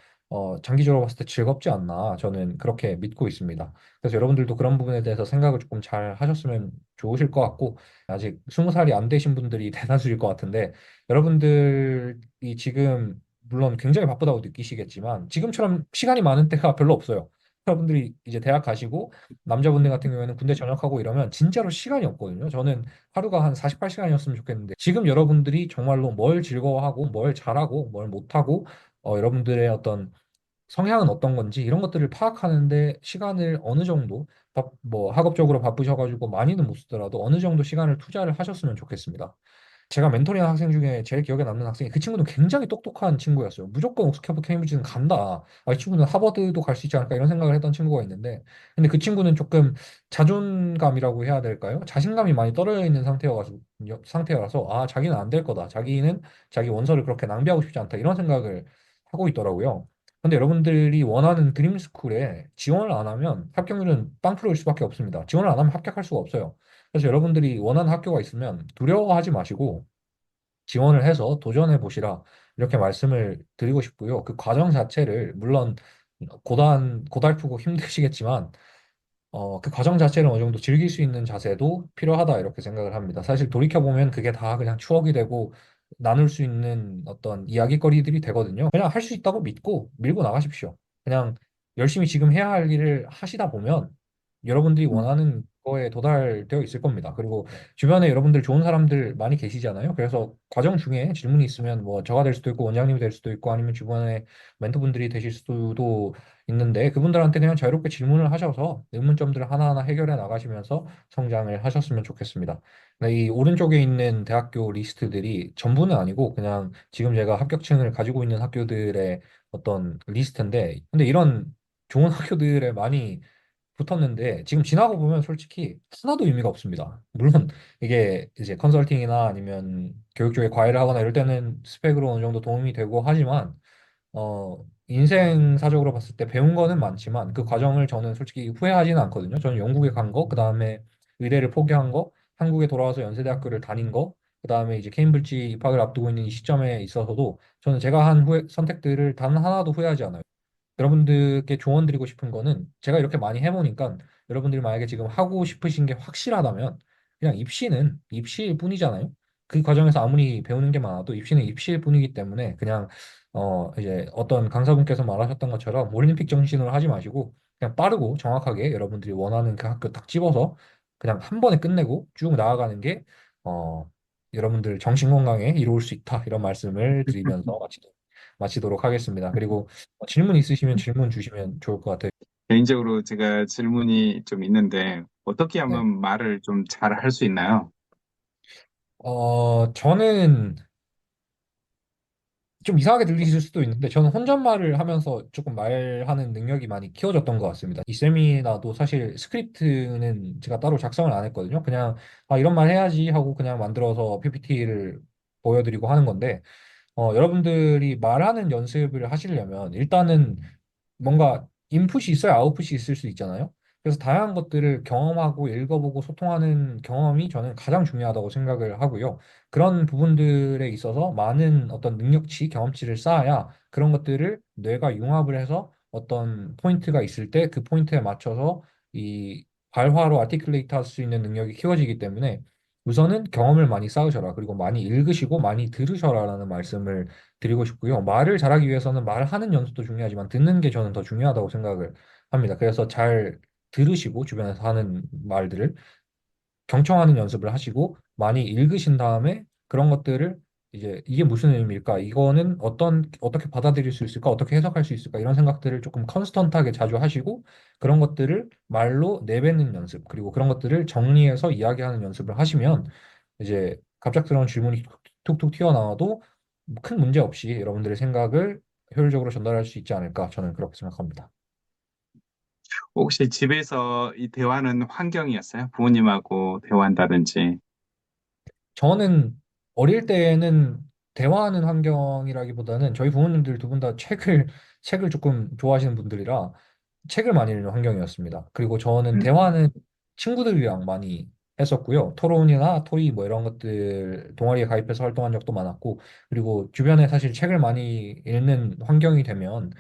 장기적으로 봤을 때 즐겁지 않나 저는 그렇게 믿고 있습니다. 그래서 여러분들도 그런 부분에 대해서 생각을 조금 잘 하셨으면 좋으실 것 같고, 아직 20살이 안 되신 분들이 대다수일 것 같은데, 여러분들이 지금 물론 굉장히 바쁘다고 느끼시겠지만 지금처럼 시간이 많은 때가 별로 없어요. 여러분들이 이제 대학 가시고 남자분들 같은 경우에는 군대 전역하고 이러면 진짜로 시간이 없거든요. 저는 하루가 한 48시간이었으면 좋겠는데, 지금 여러분들이 정말로 뭘 즐거워하고 뭘 잘하고 뭘 못하고 여러분들의 어떤 성향은 어떤 건지 이런 것들을 파악하는데 시간을 어느 정도 뭐 학업적으로 바쁘셔가지고 많이는 못 쓰더라도 어느 정도 시간을 투자를 하셨으면 좋겠습니다. 제가 멘토링한 학생 중에 제일 기억에 남는 학생이, 그 친구는 굉장히 똑똑한 친구였어요. 무조건 옥스퍼드 케임브리지는 간다. 이 친구는 하버드도 갈 수 있지 않을까 이런 생각을 했던 친구가 있는데, 근데 그 친구는 조금 자존감이라고 해야 될까요? 자신감이 많이 떨어져 있는 상태여서 자기는 안 될 거다. 자기는 자기 원서를 그렇게 낭비하고 싶지 않다. 이런 생각을 하고 있더라고요. 근데 여러분들이 원하는 드림 스쿨에 지원을 안 하면 합격률은 빵프로일 수밖에 없습니다. 지원을 안 하면 합격할 수가 없어요. 그래서 여러분들이 원하는 학교가 있으면 두려워하지 마시고 지원을 해서 도전해 보시라 이렇게 말씀을 드리고 싶고요. 그 과정 자체를 물론 고달프고 힘드시겠지만 그 과정 자체를 어느 정도 즐길 수 있는 자세도 필요하다 이렇게 생각을 합니다. 사실 돌이켜보면 그게 다 그냥 추억이 되고 나눌 수 있는 어떤 이야기거리들이 되거든요. 그냥 할 수 있다고 믿고 밀고 나가십시오. 그냥 열심히 지금 해야 할 일을 하시다 보면 여러분들이 음. 원하는 거에 도달되어 있을 겁니다. 그리고 주변에 여러분들 좋은 사람들 많이 계시잖아요. 그래서 과정 중에 질문이 있으면 뭐 저가 될 수도 있고 원장님이 될 수도 있고 아니면 주변에 멘토분들이 되실 수도 있는데 그분들한테 그냥 자유롭게 질문을 하셔서 의문점들을 하나하나 해결해 나가시면서 성장을 하셨으면 좋겠습니다. 근데 이 오른쪽에 있는 대학교 리스트들이 전부는 아니고 그냥 지금 제가 합격층을 가지고 있는 학교들의 어떤 리스트인데 근데 이런 좋은 학교들에 많이 붙었는데 지금 지나고 보면 솔직히 하나도 의미가 없습니다. 물론 이게 이제 컨설팅이나 아니면 교육 쪽에 과외를 하거나 이럴 때는 스펙으로 어느 정도 도움이 되고 하지만 인생사적으로 봤을 때 배운 거는 많지만 그 과정을 저는 솔직히 후회하지는 않거든요. 저는 영국에 간 거, 그 다음에 의대를 포기한 거, 한국에 돌아와서 연세대학교를 다닌 거, 그 다음에 이제 케임브리지 입학을 앞두고 있는 이 시점에 있어서도 저는 제가 한 선택들을 단 하나도 후회하지 않아요. 여러분들께 조언 드리고 싶은 거는 제가 이렇게 많이 해보니까 여러분들이 만약에 지금 하고 싶으신 게 확실하다면 그냥 입시는 입시일 뿐이잖아요. 그 과정에서 아무리 배우는 게 많아도 입시는 입시일 뿐이기 때문에 그냥 이제 어떤 강사분께서 말하셨던 것처럼 올림픽 정신으로 하지 마시고 그냥 빠르고 정확하게 여러분들이 원하는 그 학교 딱 집어서 그냥 한 번에 끝내고 쭉 나아가는 게 어, 여러분들 정신 건강에 이로울 수 있다 이런 말씀을 드리면서 마치도록 하겠습니다. 그리고 질문 있으시면 질문 주시면 좋을 것 같아요. 개인적으로 제가 질문이 좀 있는데, 어떻게 네. 하면 말을 좀 잘 할 수 있나요? 저는 좀 이상하게 들리실 수도 있는데, 저는 혼잣말을 하면서 조금 말하는 능력이 많이 키워졌던 것 같습니다. 이 세미나도 사실 스크립트는 제가 따로 작성을 안 했거든요. 그냥, 이런 말 해야지 하고 그냥 만들어서 PPT를 보여드리고 하는 건데, 여러분들이 말하는 연습을 하시려면 일단은 뭔가 인풋이 있어야 아웃풋이 있을 수 있잖아요. 그래서 다양한 것들을 경험하고 읽어보고 소통하는 경험이 저는 가장 중요하다고 생각을 하고요. 그런 부분들에 있어서 많은 어떤 능력치, 경험치를 쌓아야 그런 것들을 뇌가 융합을 해서 어떤 포인트가 있을 때 그 포인트에 맞춰서 이 발화로 아티클레이트 할 수 있는 능력이 키워지기 때문에 우선은 경험을 많이 쌓으셔라. 그리고 많이 읽으시고 많이 들으셔라라는 말씀을 드리고 싶고요. 말을 잘하기 위해서는 말하는 연습도 중요하지만 듣는 게 저는 더 중요하다고 생각을 합니다. 그래서 잘 들으시고 주변에서 하는 말들을 경청하는 연습을 하시고 많이 읽으신 다음에 그런 것들을 이제 이게 무슨 의미일까? 이거는 어떻게 받아들일 수 있을까? 어떻게 해석할 수 있을까? 이런 생각들을 조금 컨스턴트하게 자주 하시고 그런 것들을 말로 내뱉는 연습, 그리고 그런 것들을 정리해서 이야기하는 연습을 하시면 이제 갑작스러운 질문이 툭툭 튀어나와도 큰 문제 없이 여러분들의 생각을 효율적으로 전달할 수 있지 않을까? 저는 그렇게 생각합니다. 혹시 집에서 이 대화하는 환경이었어요? 부모님하고 대화한다든지. 저는 어릴 때는 대화하는 환경이라기보다는 저희 부모님들 두 분 다 책을 조금 좋아하시는 분들이라 책을 많이 읽는 환경이었습니다. 그리고 저는 음. 대화는 친구들이랑 많이 했었고요. 토론이나 토의 뭐 이런 것들 동아리에 가입해서 활동한 적도 많았고, 그리고 주변에 사실 책을 많이 읽는 환경이 되면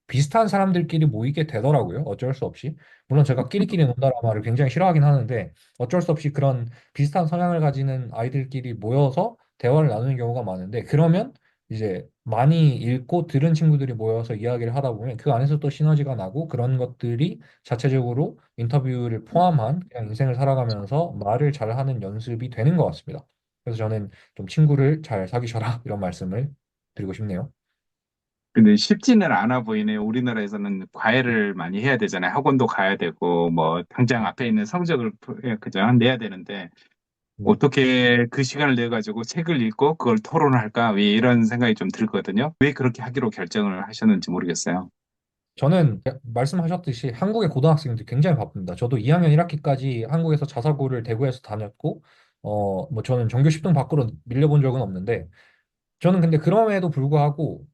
비슷한 사람들끼리 모이게 되더라고요. 어쩔 수 없이. 물론 제가 끼리끼리 논다라 말을 굉장히 싫어하긴 하는데 어쩔 수 없이 그런 비슷한 성향을 가지는 아이들끼리 모여서 대화를 나누는 경우가 많은데 그러면 이제 많이 읽고 들은 친구들이 모여서 이야기를 하다 보면 그 안에서 또 시너지가 나고 그런 것들이 자체적으로 인터뷰를 포함한 그냥 인생을 살아가면서 말을 잘하는 연습이 되는 것 같습니다. 그래서 저는 좀 친구를 잘 사귀셔라 이런 말씀을 드리고 싶네요. 근데 쉽지는 않아 보이네요. 우리나라에서는 과외를 많이 해야 되잖아요. 학원도 가야 되고, 뭐, 당장 앞에 있는 성적을, 그죠? 내야 되는데, 네. 어떻게 그 시간을 내가지고 책을 읽고 그걸 토론할까? 왜 이런 생각이 좀 들거든요. 왜 그렇게 하기로 결정을 하셨는지 모르겠어요. 저는 말씀하셨듯이 한국의 고등학생들 굉장히 바쁩니다. 저도 2학년 1학기까지 한국에서 자사고를 대구에서 다녔고, 뭐 저는 전교 10등 밖으로 밀려본 적은 없는데, 저는 근데 그럼에도 불구하고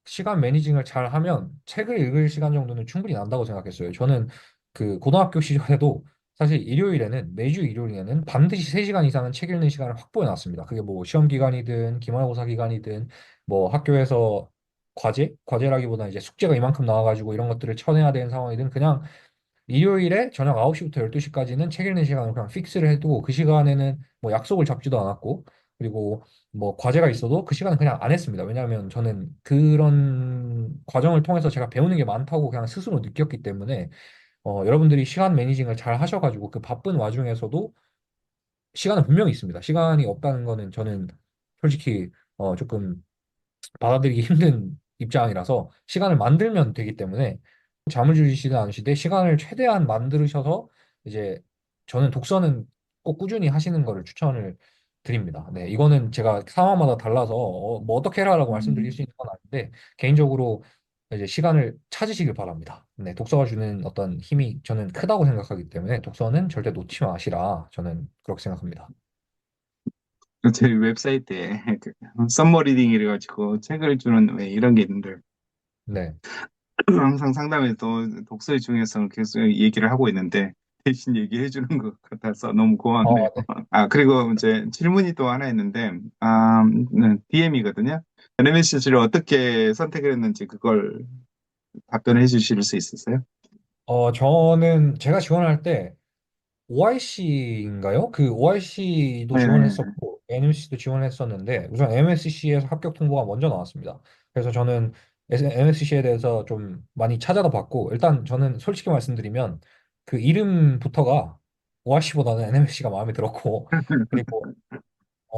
시간 매니징을 잘 하면 책을 읽을 시간 정도는 충분히 난다고 생각했어요. 저는 그 고등학교 시절에도 사실 일요일에는 매주 일요일에는 반드시 3시간 이상은 책 읽는 시간을 확보해 놨습니다. 그게 뭐 시험 기간이든 기말고사 기간이든 뭐 학교에서 과제라기보다 이제 숙제가 이만큼 나와가지고 이런 것들을 쳐내야 되는 상황이든 그냥 일요일에 저녁 9시부터 12시까지는 책 읽는 시간을 그냥 픽스를 해두고 그 시간에는 뭐 약속을 잡지도 않았고 그리고 뭐 과제가 있어도 그 시간은 그냥 안 했습니다. 왜냐하면 저는 그런 과정을 통해서 제가 배우는 게 많다고 그냥 스스로 느꼈기 때문에 여러분들이 시간 매니징을 잘 하셔가지고 그 바쁜 와중에서도 시간은 분명히 있습니다. 시간이 없다는 거는 저는 솔직히 조금 받아들이기 힘든 입장이라서 시간을 만들면 되기 때문에 잠을 줄이시든 않으시되 시간을 최대한 만드셔서 이제 저는 독서는 꼭 꾸준히 하시는 거를 추천을 드립니다. 네, 이거는 제가 상황마다 달라서 뭐 어떻게 해라라고 말씀드릴 수 음, 있는 건 아닌데 개인적으로 이제 시간을 찾으시길 바랍니다. 네, 독서가 주는 어떤 힘이 저는 크다고 생각하기 때문에 독서는 절대 놓지 마시라 저는 그렇게 생각합니다. 저희 웹사이트에 그 썸머 리딩 이래가지고 책을 주는 왜 이런 게 있는데 네. 항상 상담에서 독서의 중요성을 계속 얘기를 하고 있는데 대신 얘기해 주는 것 같아서 너무 고맙네요. 네. 아, 그리고 이제 질문이 또 하나 있는데, DM이거든요. NMSC를 어떻게 선택을 했는지 그걸 답변해 주실 수 있으세요? 저는 제가 지원할 때 OIC인가요? 그 OIC도 네. 지원했었고 NMC도 지원했었는데 우선 MSC에서 합격 통보가 먼저 나왔습니다. 그래서 저는 MSC에 대해서 좀 많이 찾아도 봤고 일단 저는 솔직히 말씀드리면 그 이름부터가 OIC보다는 NMSC가 마음에 들었고 그리고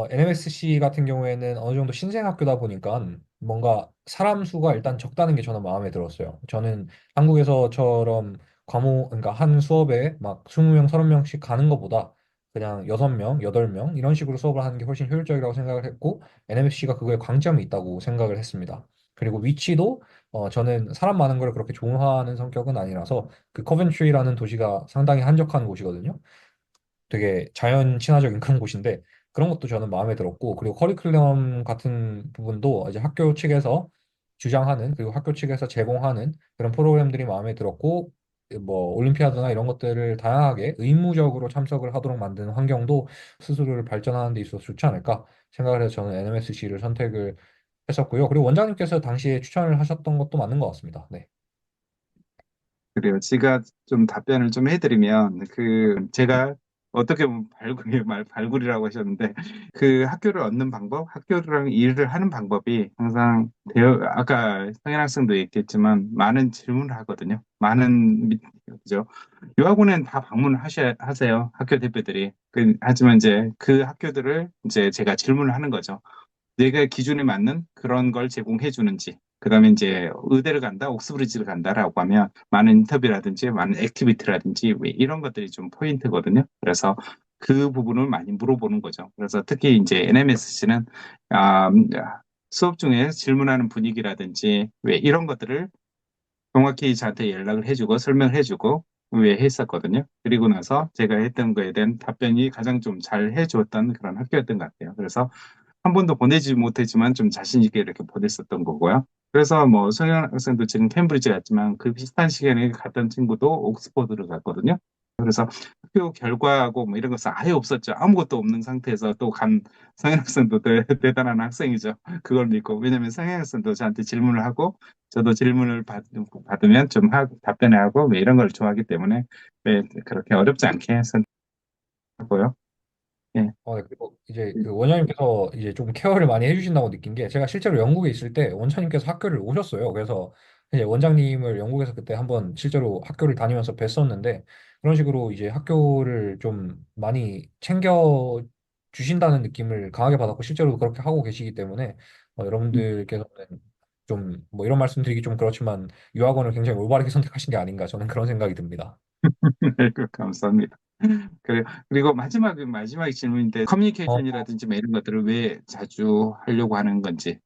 NMSC 같은 경우에는 어느 정도 신생 학교다 보니까 뭔가 사람 수가 일단 적다는 게 저는 마음에 들었어요. 저는 한국에서처럼 그러니까 한 수업에 막 20명, 30명씩 가는 것보다 그냥 6명, 8명 이런 식으로 수업을 하는 게 훨씬 효율적이라고 생각을 했고 NMSC가 그거에 강점이 있다고 생각을 했습니다. 그리고 위치도 저는 사람 많은 걸 그렇게 좋아하는 성격은 아니라서 그 커벤트리라는 도시가 상당히 한적한 곳이거든요. 되게 자연 친화적인 그런 곳인데 그런 것도 저는 마음에 들었고 그리고 커리큘럼 같은 부분도 이제 학교 측에서 주장하는 그리고 학교 측에서 제공하는 그런 프로그램들이 마음에 들었고 뭐 올림피아드나 이런 것들을 다양하게 의무적으로 참석을 하도록 만드는 환경도 스스로를 발전하는 데 있어서 좋지 않을까 생각을 해서 저는 NMSC를 선택을 했었고요. 그리고 원장님께서 당시에 추천을 하셨던 것도 맞는 것 같습니다. 네. 그래요. 제가 좀 답변을 좀 해드리면, 제가 어떻게 보면 발굴이라고 하셨는데, 그 학교를 얻는 방법, 학교랑 일을 하는 방법이 항상, 아까 성현 학생도 얘기했지만, 많은 질문을 하거든요. 그죠? 유학원엔 다 하세요. 학교 대표들이. 하지만 이제 그 학교들을 이제 제가 질문을 하는 거죠. 내가 기준에 맞는 그런 걸 제공해 주는지. 그다음에 이제 의대를 간다, 옥스브리지를 간다라고 하면 많은 인터뷰라든지 많은 액티비티라든지 왜 이런 것들이 좀 포인트거든요. 그래서 그 부분을 많이 물어보는 거죠. 그래서 특히 이제 NMSC는 수업 중에 질문하는 분위기라든지 왜 이런 것들을 정확히 저한테 연락을 해주고 설명을 해주고 왜 했었거든요. 그리고 나서 제가 했던 거에 대한 답변이 가장 좀 잘 해주었던 그런 학교였던 것 같아요. 그래서 한 번도 보내지 못했지만 좀 자신 있게 이렇게 보냈었던 거고요. 그래서 뭐 성현 학생도 지금 캠브리지 갔지만 그 비슷한 시간에 갔던 친구도 옥스퍼드를 갔거든요. 그래서 학교 결과하고 뭐 이런 것은 아예 없었죠. 아무것도 없는 상태에서 또 간 성현 학생도 대단한 학생이죠. 그걸 믿고. 왜냐면 성현 학생도 저한테 질문을 하고 저도 질문을 받으면 좀 답변하고 뭐 이런 걸 좋아하기 때문에 네, 그렇게 어렵지 않게 선택하고요. 예. 네, 그리고 이제 그 원장님께서 이제 좀 케어를 많이 해주신다고 느낀 게 제가 실제로 영국에 있을 때 원장님께서 학교를 오셨어요. 그래서 이제 원장님을 영국에서 그때 한번 실제로 학교를 다니면서 뵀었는데 그런 식으로 이제 학교를 좀 많이 챙겨 주신다는 느낌을 강하게 받았고 실제로 그렇게 하고 계시기 때문에 여러분들께서는 좀 뭐 이런 말씀드리기 좀 그렇지만 유학원을 굉장히 올바르게 선택하신 게 아닌가 저는 그런 생각이 듭니다. 네, 감사합니다. 그리고 마지막 질문인데, 커뮤니케이션이라든지 뭐 이런 것들을 왜 자주 하려고 하는 건지.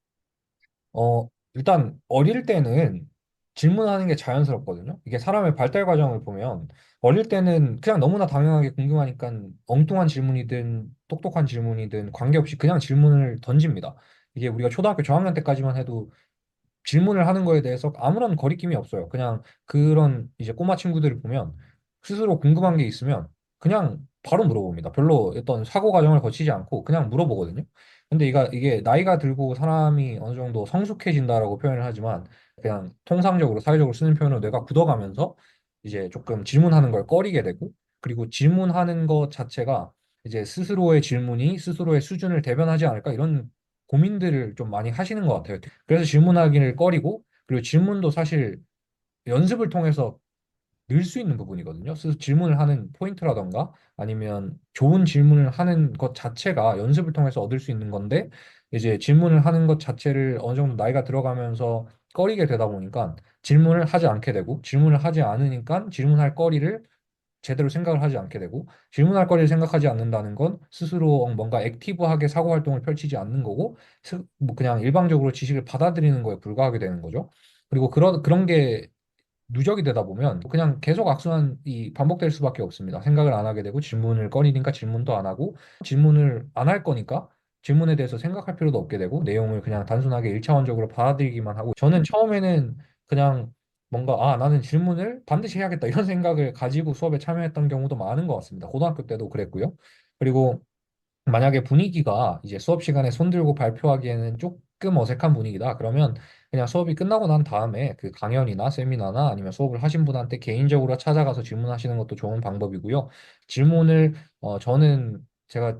일단 어릴 때는 질문하는 게 자연스럽거든요. 이게 사람의 발달 과정을 보면 어릴 때는 그냥 너무나 당연하게 궁금하니까 엉뚱한 질문이든 똑똑한 질문이든 관계없이 그냥 질문을 던집니다. 이게 우리가 초등학교 저학년 때까지만 해도 질문을 하는 거에 대해서 아무런 거리낌이 없어요. 그냥 그런 이제 꼬마 친구들을 보면 스스로 궁금한 게 있으면 그냥 바로 물어봅니다. 별로 어떤 사고 과정을 거치지 않고 그냥 물어보거든요. 근데 이게 나이가 들고 사람이 어느 정도 성숙해진다라고 표현을 하지만 그냥 통상적으로 사회적으로 쓰는 표현으로 뇌가 굳어가면서 이제 조금 질문하는 걸 꺼리게 되고, 그리고 질문하는 것 자체가 이제 스스로의 질문이 스스로의 수준을 대변하지 않을까 이런 고민들을 좀 많이 하시는 것 같아요. 그래서 질문하기를 꺼리고, 그리고 질문도 사실 연습을 통해서 늘 수 있는 부분이거든요. 그래서 질문을 하는 포인트라던가 아니면 좋은 질문을 하는 것 자체가 연습을 통해서 얻을 수 있는 건데, 이제 질문을 하는 것 자체를 어느 정도 나이가 들어가면서 꺼리게 되다 보니까 질문을 하지 않게 되고, 질문을 하지 않으니까 질문할 거리를 제대로 생각을 하지 않게 되고, 질문할 거리를 생각하지 않는다는 건 스스로 뭔가 액티브하게 사고 활동을 펼치지 않는 거고, 뭐 그냥 일방적으로 지식을 받아들이는 거에 불과하게 되는 거죠. 그리고 그런 게 누적이 되다 보면 그냥 계속 악순환이 반복될 수밖에 없습니다. 생각을 안 하게 되고, 질문을 꺼리니까 질문도 안 하고, 질문을 안 할 거니까 질문에 대해서 생각할 필요도 없게 되고, 내용을 그냥 단순하게 일차원적으로 받아들이기만 하고. 저는 처음에는 그냥 뭔가 나는 질문을 반드시 해야겠다 이런 생각을 가지고 수업에 참여했던 경우도 많은 것 같습니다. 고등학교 때도 그랬고요. 그리고 만약에 분위기가 이제 수업 시간에 손 들고 발표하기에는 조금 어색한 분위기다. 그러면 그냥 수업이 끝나고 난 다음에 그 강연이나 세미나나 아니면 수업을 하신 분한테 개인적으로 찾아가서 질문하시는 것도 좋은 방법이고요. 질문을 저는 제가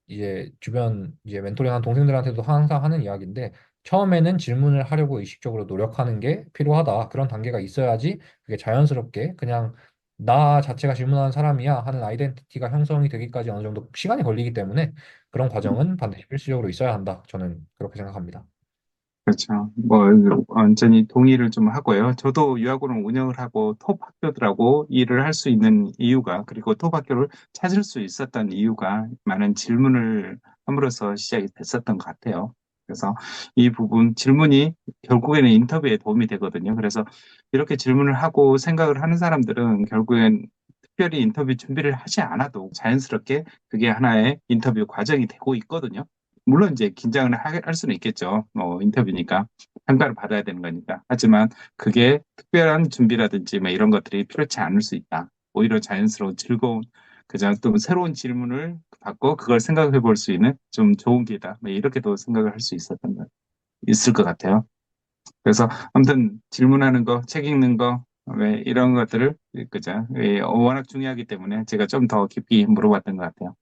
이제 주변 이제 멘토링한 동생들한테도 항상 하는 이야기인데, 처음에는 질문을 하려고 의식적으로 노력하는 게 필요하다. 그런 단계가 있어야지 그게 자연스럽게 그냥 나 자체가 질문하는 사람이야 하는 아이덴티티가 형성이 되기까지 어느 정도 시간이 걸리기 때문에 그런 과정은 반드시 필수적으로 있어야 한다. 저는 그렇게 생각합니다. 그렇죠. 뭐 완전히 동의를 좀 하고요. 저도 유학원을 운영을 하고 톱 학교들하고 일을 할 수 있는 이유가, 그리고 톱 학교를 찾을 수 있었던 이유가 많은 질문을 함으로써 시작이 됐었던 것 같아요. 그래서 이 부분 질문이 결국에는 인터뷰에 도움이 되거든요. 그래서 이렇게 질문을 하고 생각을 하는 사람들은 결국엔 특별히 인터뷰 준비를 하지 않아도 자연스럽게 그게 하나의 인터뷰 과정이 되고 있거든요. 물론 이제 긴장을 할 수는 있겠죠. 인터뷰니까 평가를 받아야 되는 거니까. 하지만 그게 특별한 준비라든지 뭐 이런 것들이 필요치 않을 수 있다. 오히려 자연스러운 즐거운, 그냥 또 새로운 질문을 받고 그걸 생각해 볼 수 있는 좀 좋은 기회다. 뭐 이렇게도 생각을 할 수 있을 것 같아요. 그래서 아무튼 질문하는 거, 책 읽는 거, 왜 이런 것들을, 그죠? 워낙 중요하기 때문에 제가 좀 더 깊이 물어봤던 것 같아요.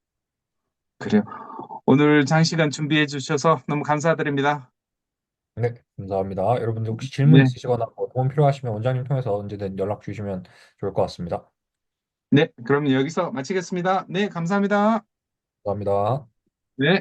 그래요. 오늘 장시간 준비해 주셔서 너무 감사드립니다. 네, 감사합니다. 여러분들 혹시 질문 네, 있으시거나 뭐 도움 필요하시면 원장님 통해서 언제든 연락 주시면 좋을 것 같습니다. 네, 그럼 여기서 마치겠습니다. 네, 감사합니다. 감사합니다. 네.